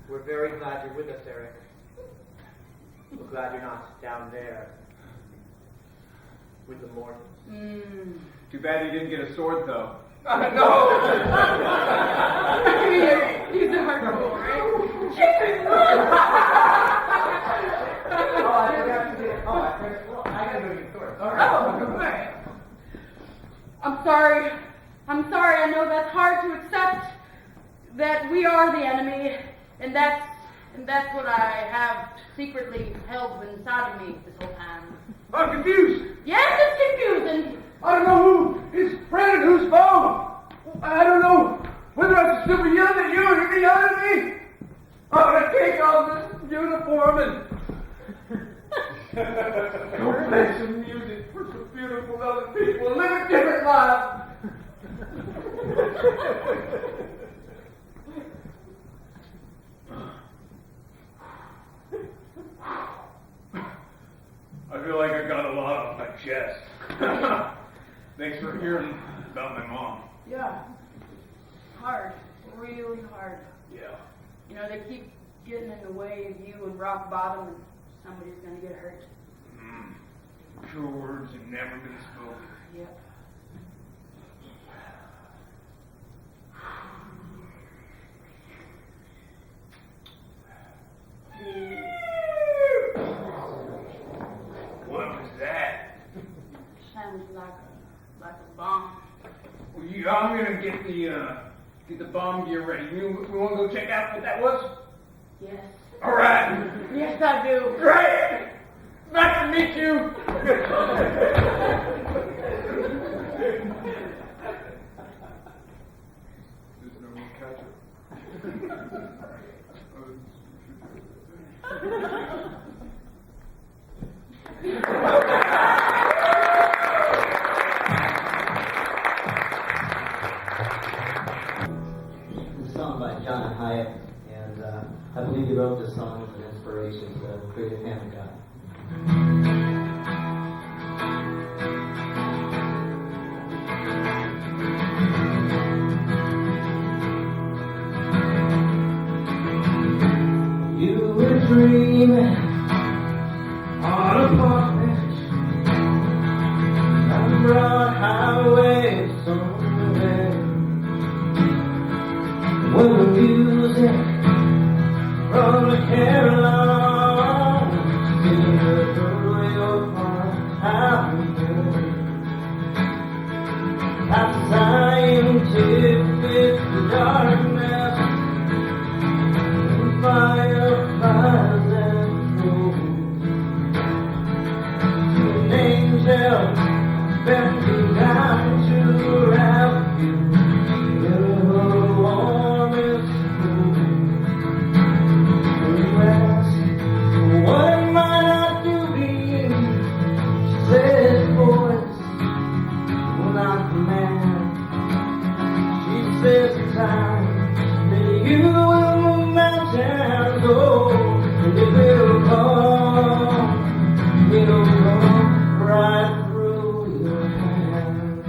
We're very glad you're with us, Eric. We're glad you're not down there with the mortals. Too bad you didn't get a sword, though. No! He's a hardcore, right? I gotta go get the sword. Oh, right. I'm sorry. I'm sorry. I know that's hard to accept, that we are the enemy, and that's what I have secretly held inside of me this whole time. I'm confused. Yes, it's confusing. I don't know who is friend and who's foe. I don't know whether I should still be yelling at you or you're yelling at me. I'm gonna take off this uniform and go play some music for some beautiful other people and live a different life. I feel like I got a lot off my chest. Thanks for hearing about my mom. Yeah. Hard. Really hard. Yeah. You know, they keep getting in the way of you and rock bottom, and somebody's gonna get hurt. True words have never been spoken. Yep. What was that? Sounds like a bomb. Well, I'm gonna get the bomb gear ready. We want to go check out what that was? Yes. All right. Yes, I do. Great. Nice to meet you. There's no more ketchup. It's a song by John Hyatt, and I believe he wrote this song as an inspiration to create a Panda guy. You were dreaming on a park bench on a broad highway somewhere. When the music from the Carolinas singing through your heart, how you past the scientific darkness, fireflies and fools, an angel bending down to wrap you in her warmest room. You ask, what am I doing? She says, boys, will not command. She says, time that you will move mountains, oh, and it will come, it'll come right through your hands.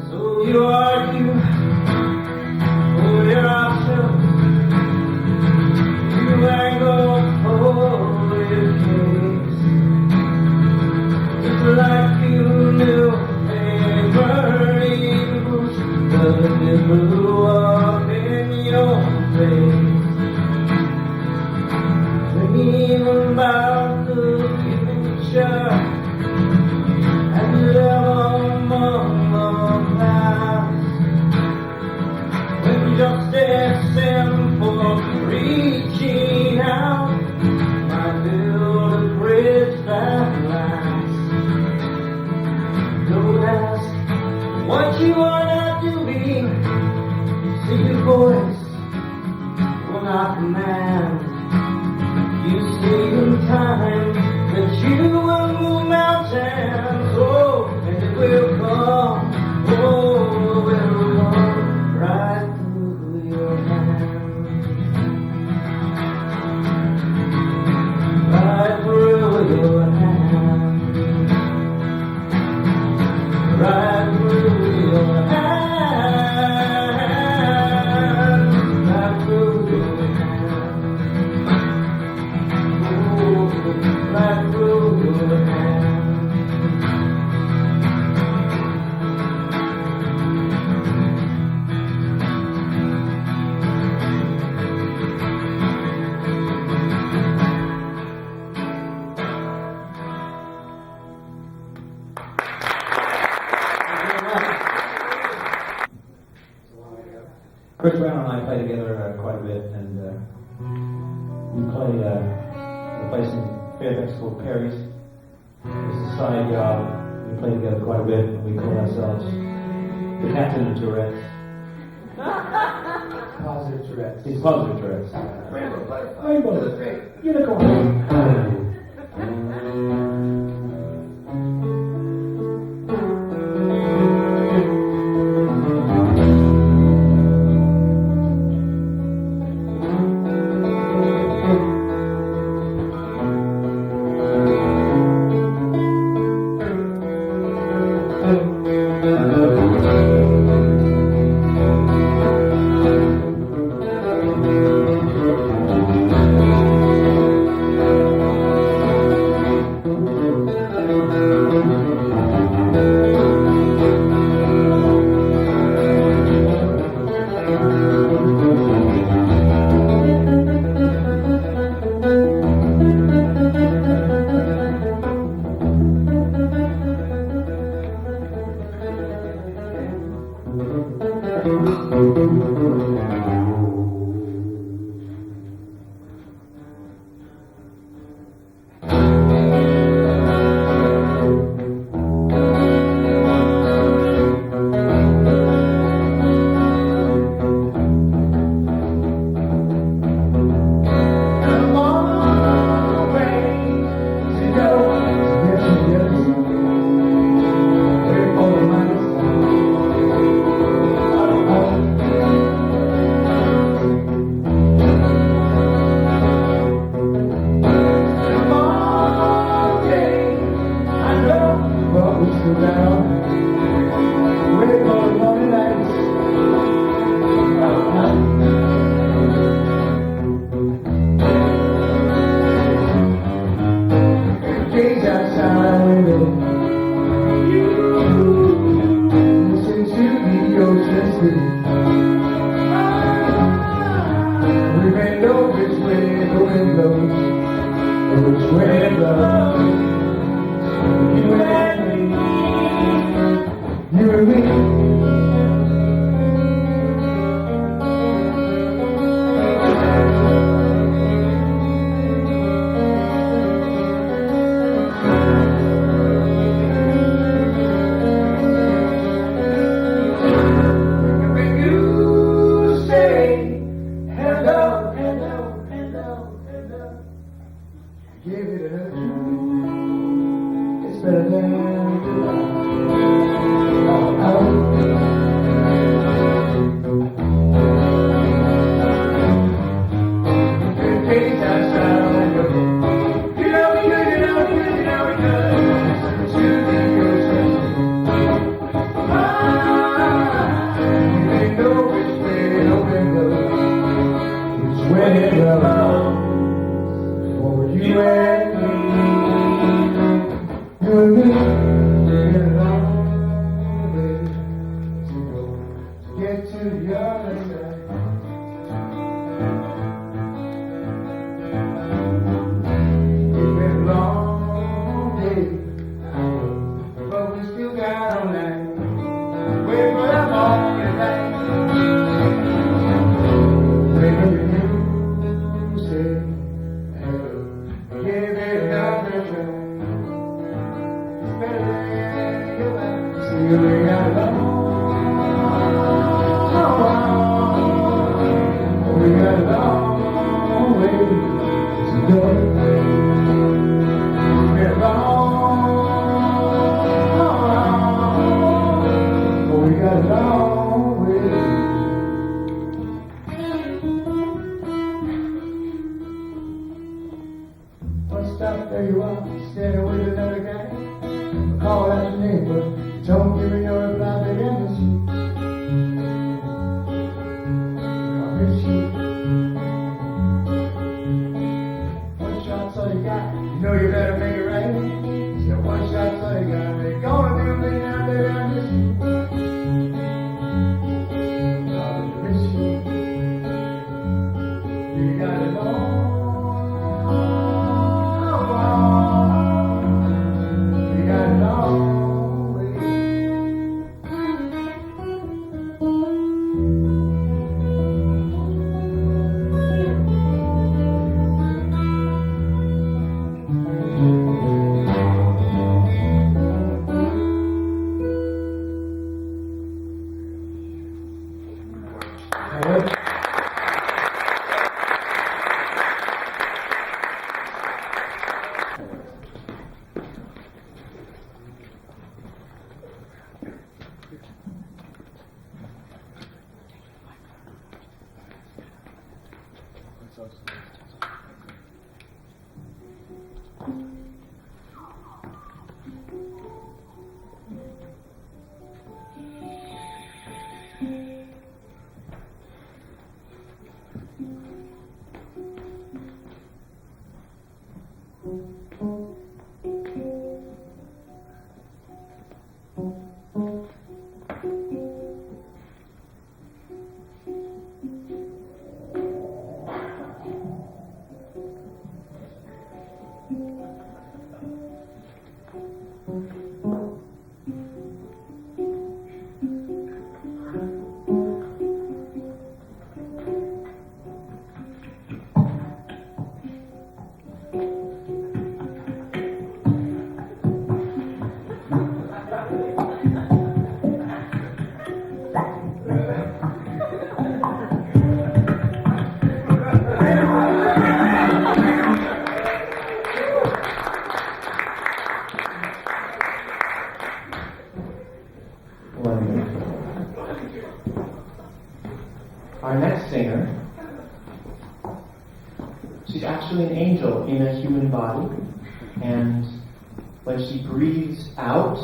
So you argue over your options, you angle over your case. It's like you knew a burning bush, but it blew up in your face. Dream about the future and live among the past. When justice and for reaching out might build a bridge that lasts. Don't ask what you are not doing. See your voice will not command. You see in time that you will move a bit, and we play a place in Fairfax called Perry's. It's a side yard. We play together quite a bit, and we call ourselves the Captain of Tourette's. Positive Tourette's. It's positive Tourette's. Rainbow butterfly. Rainbow. Unicorn. Our next singer, she's actually an angel in a human body, and when she breathes out,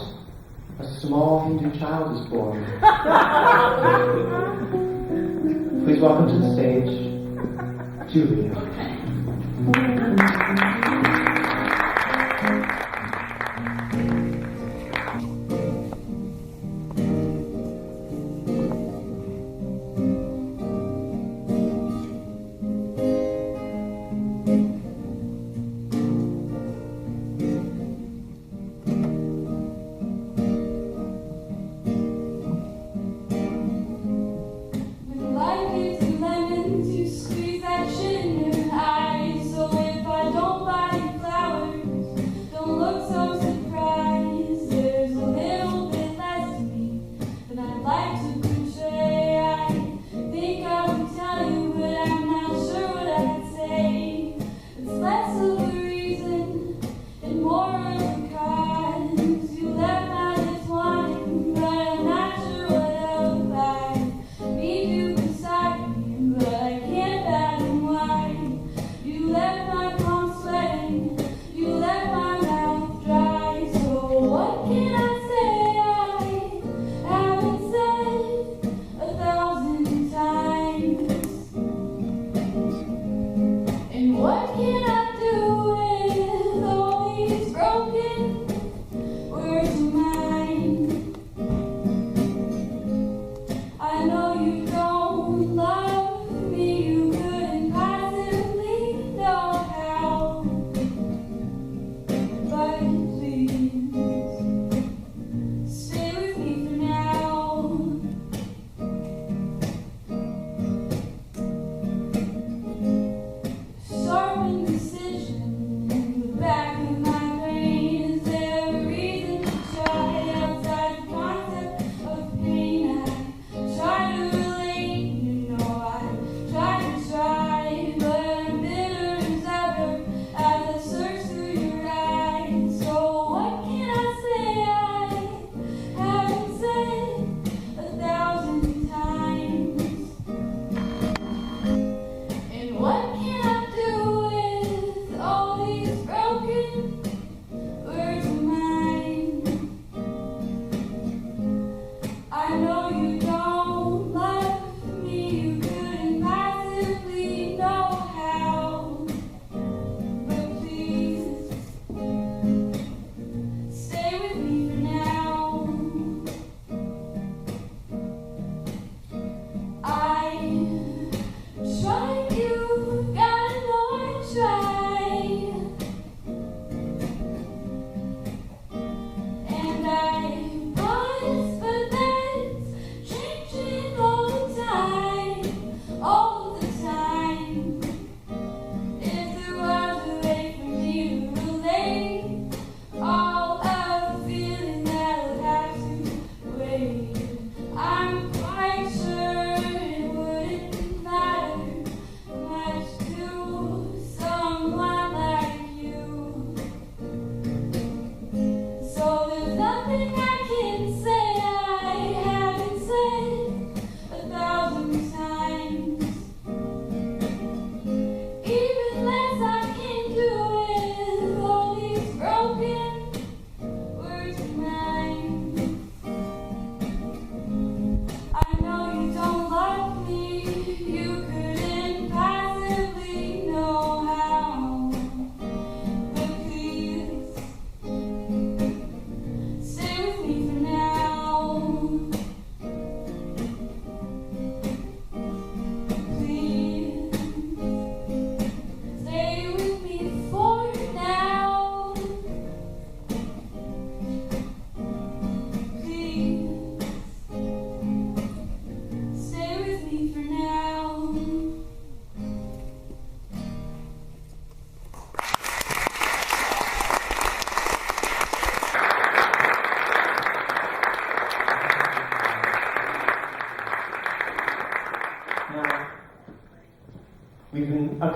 a small Hindu child is born. Please welcome to the stage, Julia. Life is a lemon to squeeze that shit in your eyes. So if I don't buy you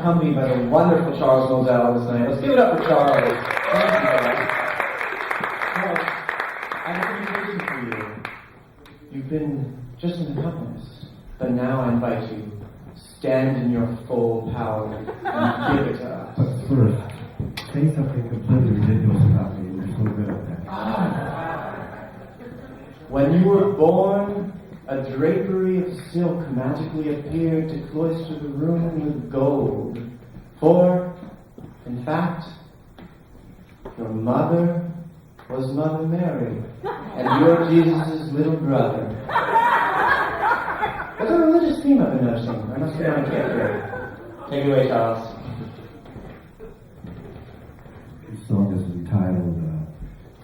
accompanied by the wonderful Charles Moselle this night. Let's give it up for Charles. Thank you, Charles. Charles, I have an invitation for you. You've been just an accompanist, but now I invite you, stand in your full power and give it to us. But first, say something completely ridiculous about me. You're so good at that. When you were born, a drapery of silk magically appeared to cloister the room with gold. For, in fact, your mother was Mother Mary, and you're Jesus' little brother. There's a religious theme I've been noticing. I must be on a kick here. Take it away, Charles. This song is entitled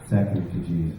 Second to Jesus.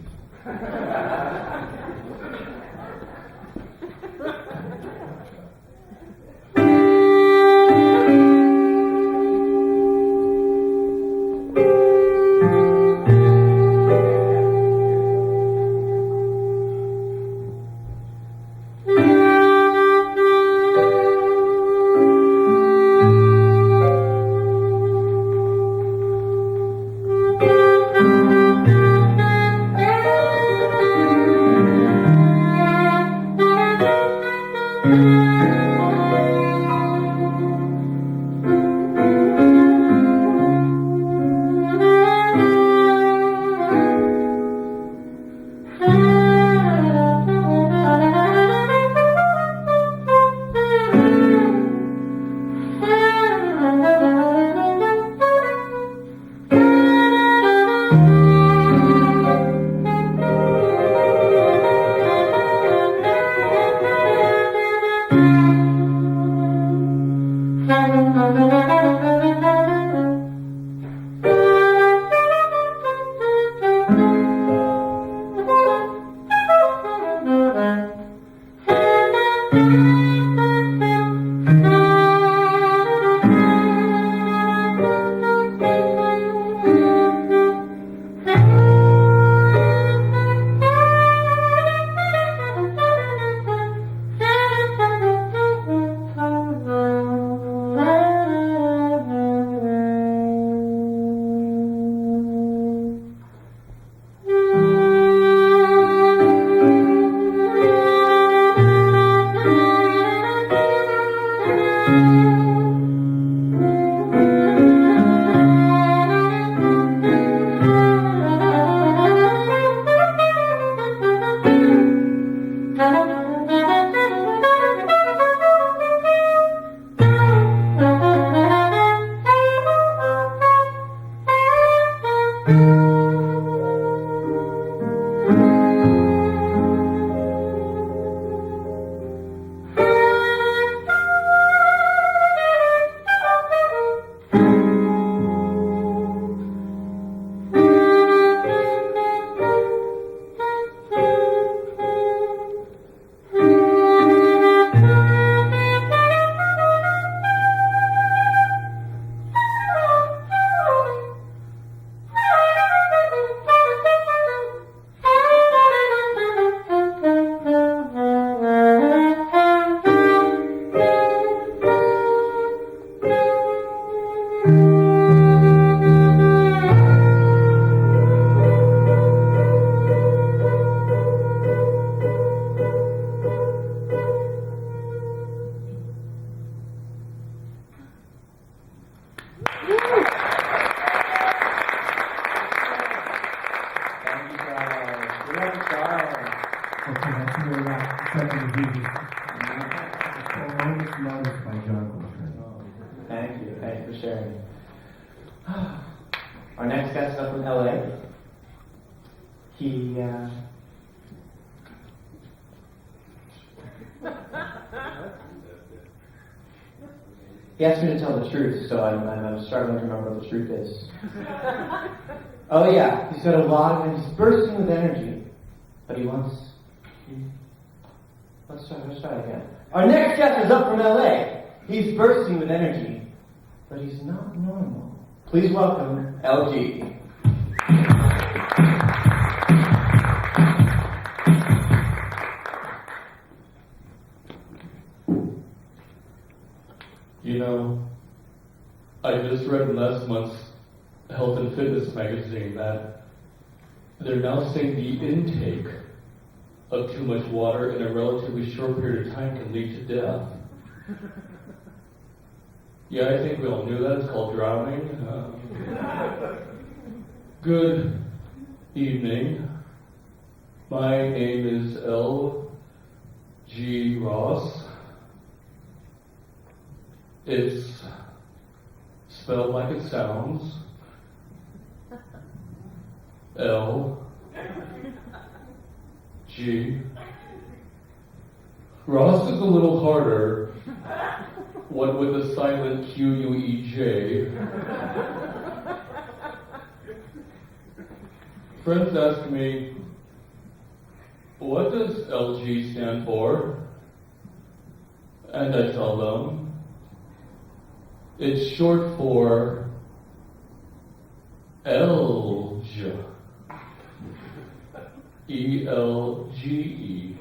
Our next guest is up from LA. He asked me to tell the truth, so I'm struggling to remember what the truth is. Oh yeah, he's got a lot of, he's bursting with energy, but he wants. Let's try again. Our next guest is up from LA. He's bursting with energy, but he's not normal. Please welcome LG. You know, read in last month's Health and Fitness magazine that they're now saying the intake of too much water in a relatively short period of time can lead to death. Yeah, I think we all knew that. It's called drowning. Good evening. My name is L.G. Ross. It's spelled like it sounds. L. G. Ross is a little harder. What with the silent Q-U-E-J. Friends ask me, what does LG stand for? And I tell them, it's short for ELGE. E-L-G-E.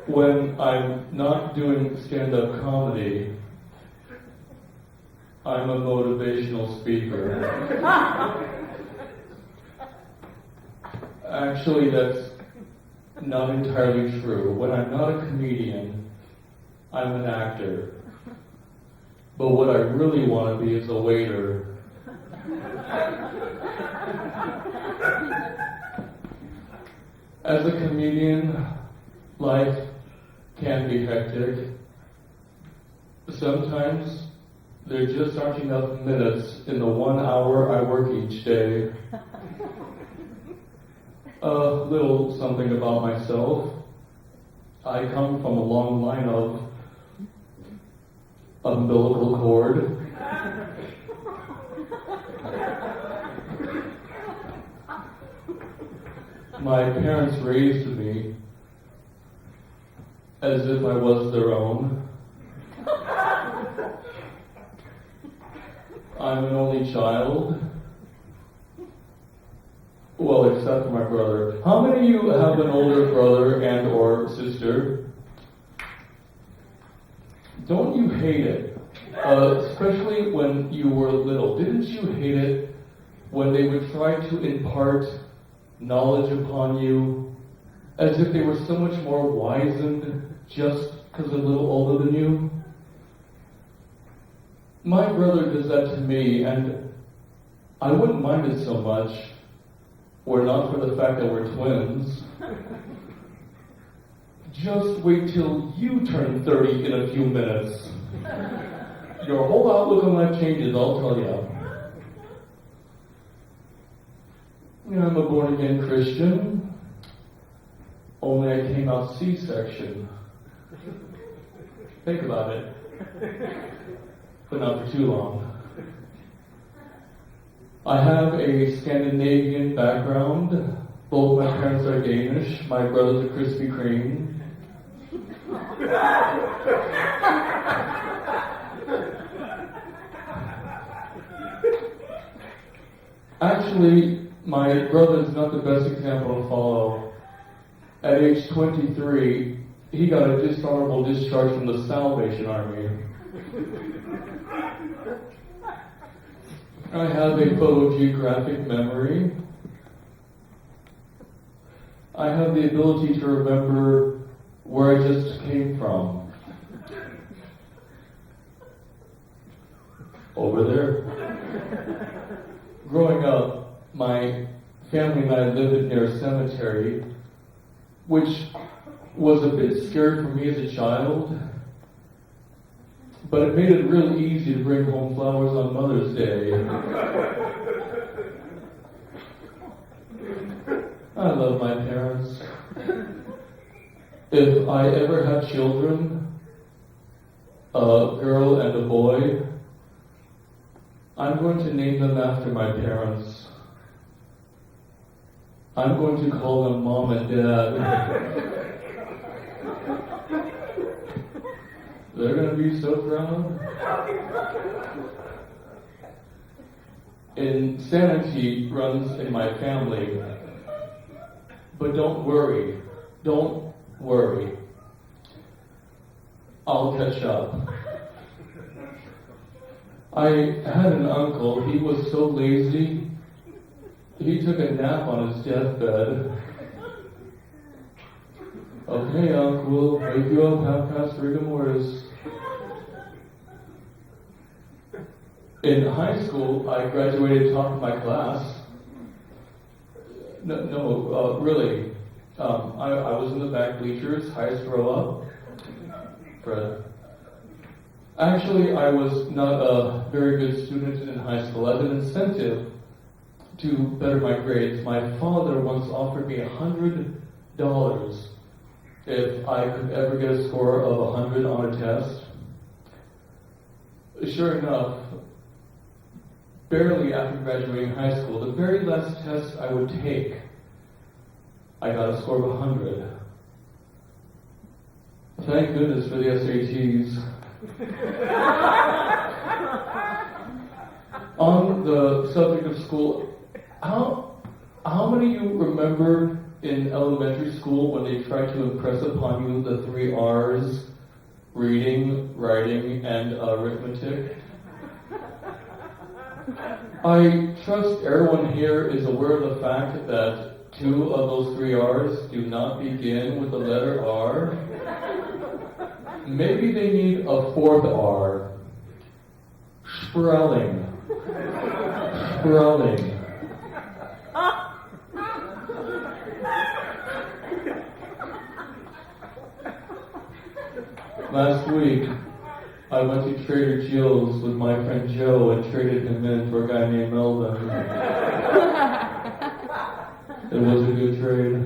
When I'm not doing stand-up comedy, I'm a motivational speaker. Actually, that's not entirely true. When I'm not a comedian, I'm an actor. But what I really want to be is a waiter. As a comedian, life can be hectic. Sometimes there just aren't enough minutes in the 1 hour I work each day. A little something about myself. I come from a long line of umbilical cord. My parents raised me as if I was their own. I'm an only child. Well, except for my brother. How many of you have an older brother and or sister? Don't you hate it? Especially when you were little. Didn't you hate it when they would try to impart knowledge upon you as if they were so much more wizened just because they're a little older than you? My brother does that to me, and I wouldn't mind it so much were not for the fact that we're twins. Just wait till you turn 30 in a few minutes. Your whole outlook on life changes, I'll tell you. I'm a born-again Christian, only I came out C-section. Think about it. But not for too long. I have a Scandinavian background. Both my parents are Danish. My brother's a Krispy Kreme. Actually, my brother's not the best example to follow. At age 23, he got a dishonorable discharge from the Salvation Army. I have a photogeographic memory. I have the ability to remember where I just came from. Over there. Growing up, my family and I lived near a cemetery, which was a bit scary for me as a child, but it made it really easy to bring home flowers on Mother's Day. I love my parents. If I ever have children, a girl and a boy, I'm going to name them after my parents. I'm going to call them Mom and Dad. They're going to be so proud. Insanity runs in my family. But don't worry, Don't worry. I'll catch up. I had an uncle, he was so lazy, he took a nap on his deathbed. Okay, Uncle, wake you up 3:30. In high school, I graduated top of my class. Really. I was in the back bleachers, highest row up. Fred. Actually, I was not a very good student in high school. As an incentive to better my grades, my father once offered me $100 if I could ever get a score of 100 on a test. Sure enough, barely after graduating high school, the very last test I would take, I got a score of 100. Thank goodness for the SATs. On the subject of school, how many of you remember in elementary school when they tried to impress upon you the 3 R's, reading, writing, and arithmetic? I trust everyone here is aware of the fact that 2 of those 3 R's do not begin with the letter R. Maybe they need a 4th R. Spelling. Spelling. Last week, I went to Trader Joe's with my friend Joe and traded him in for a guy named Melvin. It was a good trade.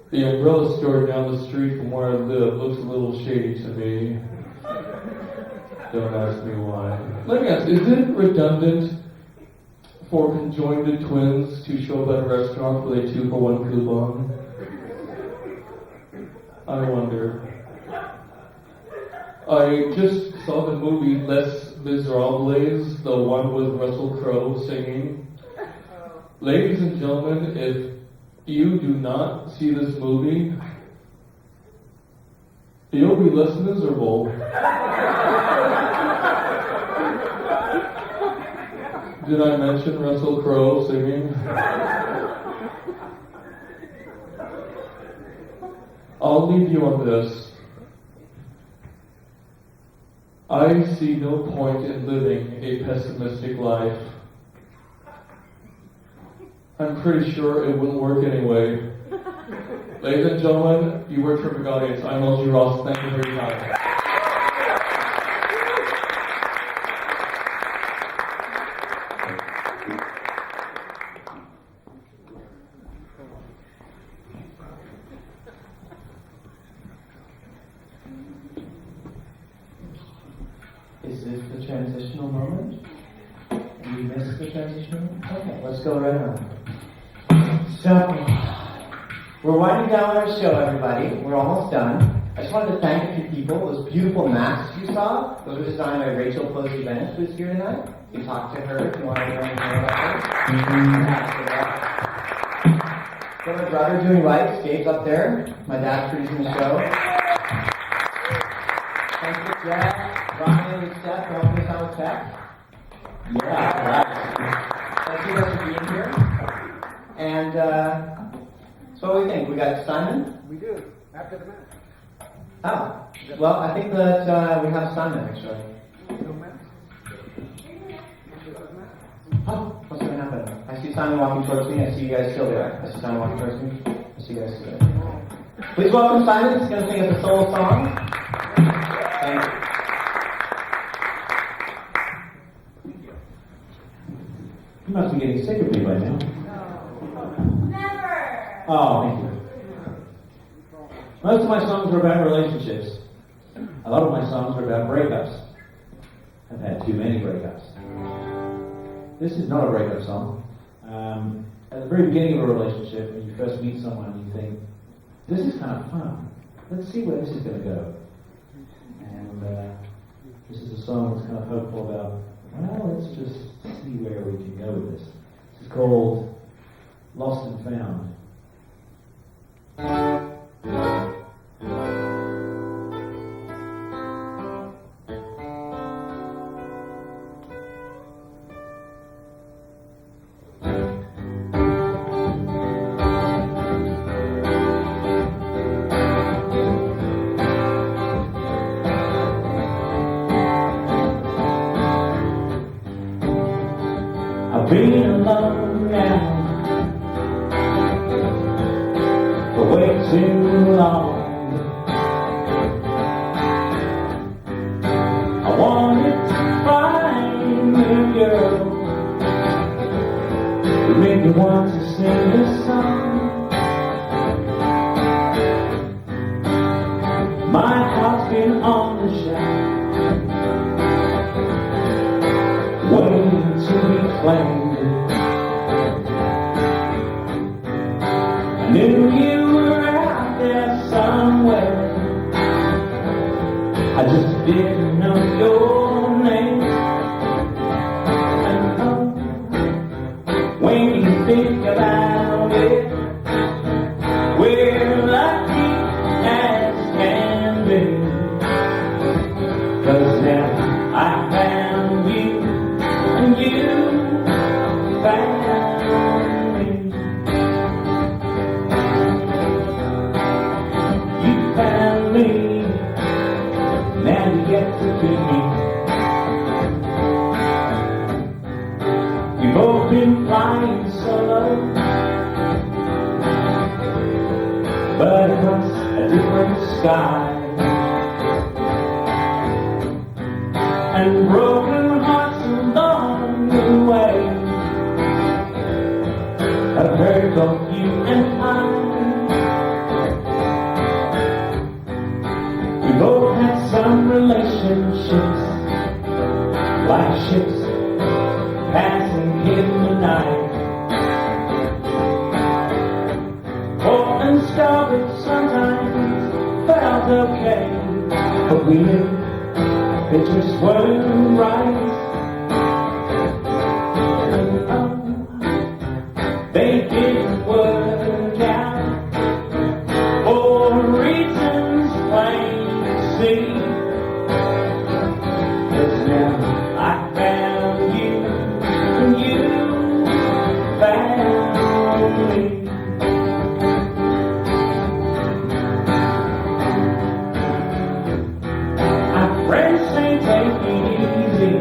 The umbrella store down the street from where I live looks a little shady to me. Don't ask me why. Let me ask, is it redundant for conjoined twins to show up at a restaurant with a 2-for-1 coupon? I wonder. I just saw the movie Les Miserables, the one with Russell Crowe singing. Ladies and gentlemen, if you do not see this movie, you'll be less miserable. Did I mention Russell Crowe singing? I'll leave you on this. I see no point in living a pessimistic life. I'm pretty sure it wouldn't work anyway. Ladies and gentlemen, you were a terrific audience. I'm LG Ross. Thank you for your time. Is this the transitional moment? And you missed the transitional moment? Okay, let's go right on. So, we're winding down our show, everybody. We're almost done. I just wanted to thank a few people. Those beautiful masks you saw, those were designed by Rachel Posey Bennett, who's here tonight. You can talk to her if you want to learn more about her. So my brother doing lights, Dave's up there. My dad's producing the show. Thanks to Jeff, Ryan, and Steph for helping us out with tech. Yeah, right. Thank you guys for being here. And so what do we think? We got Simon? We do, after the match. Oh, well, I think that we have Simon actually. No match? Oh, what's going to happen? I see Simon walking towards me. I see you guys still there. I see Simon walking towards me. I see you guys still there. Please welcome Simon. He's going to sing us a solo song. Thank you. You must be getting sick of me by now. Never! Oh, thank you. Most of my songs are about relationships. A lot of my songs are about breakups. I've had too many breakups. This is not a breakup song. At the very beginning of a relationship, when you first meet someone, you think, this is kind of fun. Let's see where this is going to go. And this is a song that's kind of hopeful about, well, let's just see where we can go with this. This is called Lost and Found. I've been alone now for way too long. I wanted to find a girl who made me want to sing this song. My heart's been on the shelf, waiting to be claimed. I knew you were out there somewhere, I just didn't know your name. And oh, when you think about it, we're lucky as can be, 'cause now I found you and you found me. You found me, now you get to be me. We've both been flying solo, but across a different sky, and broken hearts along the way. I've heard both you and I. We both had some relationships, like ships passing in the night. Caught and started sometimes, felt okay, but we knew it just weren't right. And oh, they didn't work out for reasons plain to see. 'Cause now I found you and you found me. Our friends say take it easy,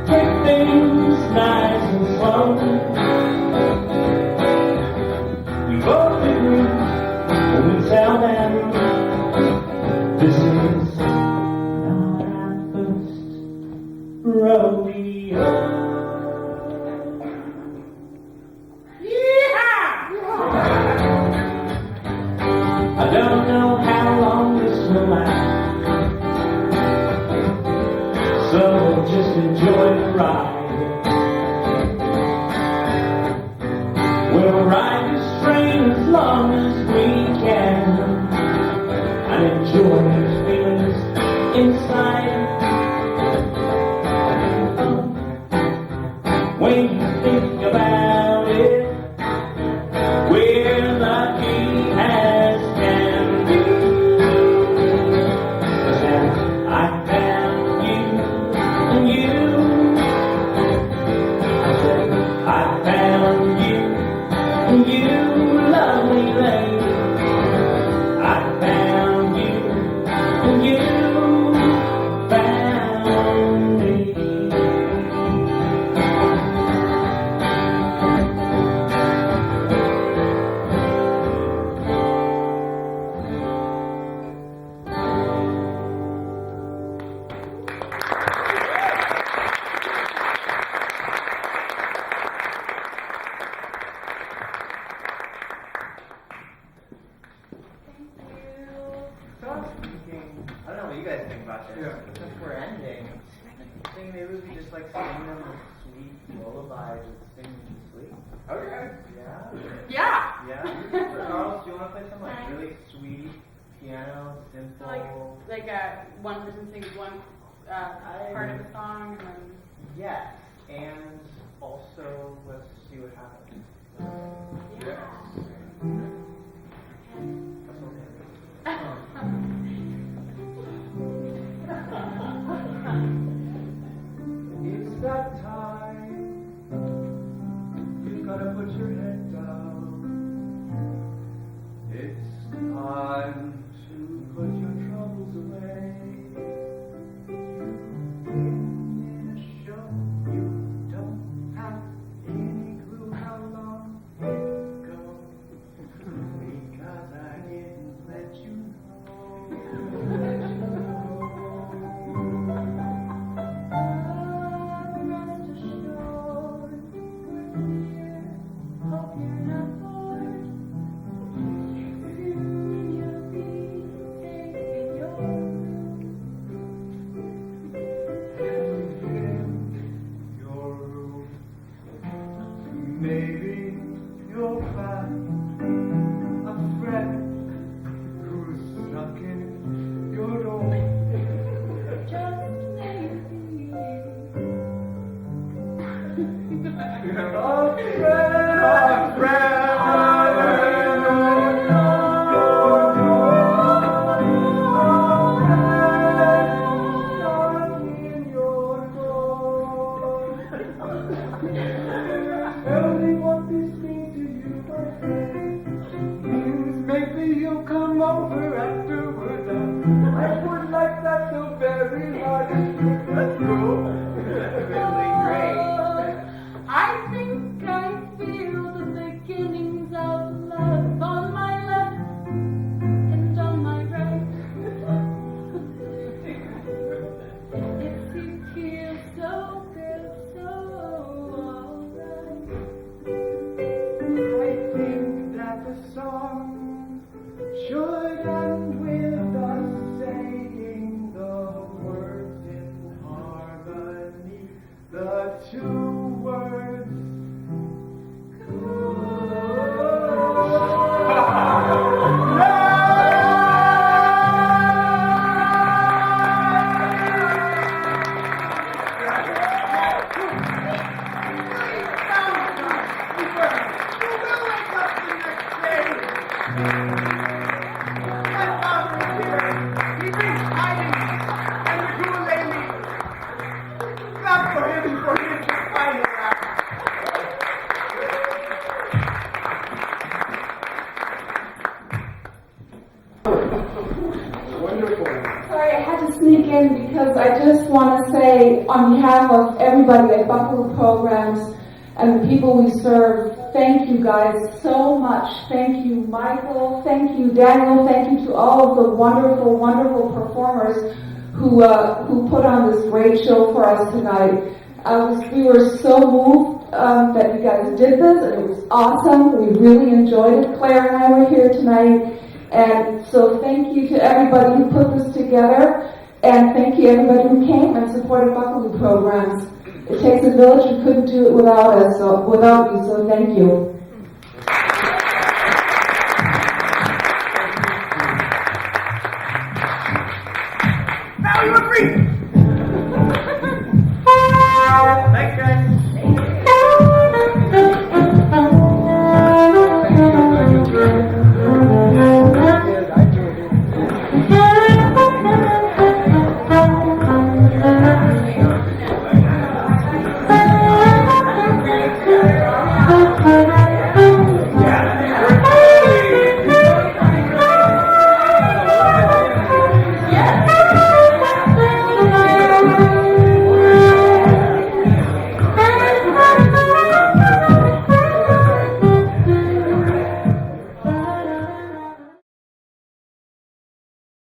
take things nice and slow. We both agree when we tell them this is not our first rodeo. I don't know how long this will last, so just enjoy the ride. We'll ride this train as long as we can, and enjoy these feelings inside. When you think about it, we're lucky as can be. 'Cause now I found you and you. I said I found you and you, lovely lady. I found you and you found me. So I was thinking, I don't know what you guys think about this. Yeah. Since we're ending, I think maybe we could just like sing them a sweet lullaby to sing them to sleep. Okay. Yeah? Yeah. Yeah? Charles, do you want to play some like really sweet piano, simple? Like one person sings one part of the song and then. Yes, and also let's see what happens. It's that time. You've got to put your head down. It's time to put your troubles away. You've been in a show. You don't have any clue how long it goes. Because I didn't let you know. Maybe you'll find a friend who's stuck in your door. Just maybe. A Tell me what this means to you, my friend. Means maybe you'll come over afterwards. I would like that so very hard. Let's go. Really great. I think I feel the beginnings of love on my left and on my right. It feels so good, so alright. I think that the song should end with us saying the words in harmony. The two words. Sorry, I had to sneak in because I just want to say on behalf of everybody at Buckelew Programs and the people we serve, thank you guys so much. Thank you, Michael. Thank you, Daniel. Thank you to all of the wonderful, wonderful performers who put on this great show for us tonight. We were so moved that you guys did this, and it was awesome. We really enjoyed it. Claire and I were here tonight. And so thank you to everybody who put this together, and thank you everybody who came and supported Buckelew Programs. It takes a village. We couldn't do it without us, without you, so thank you.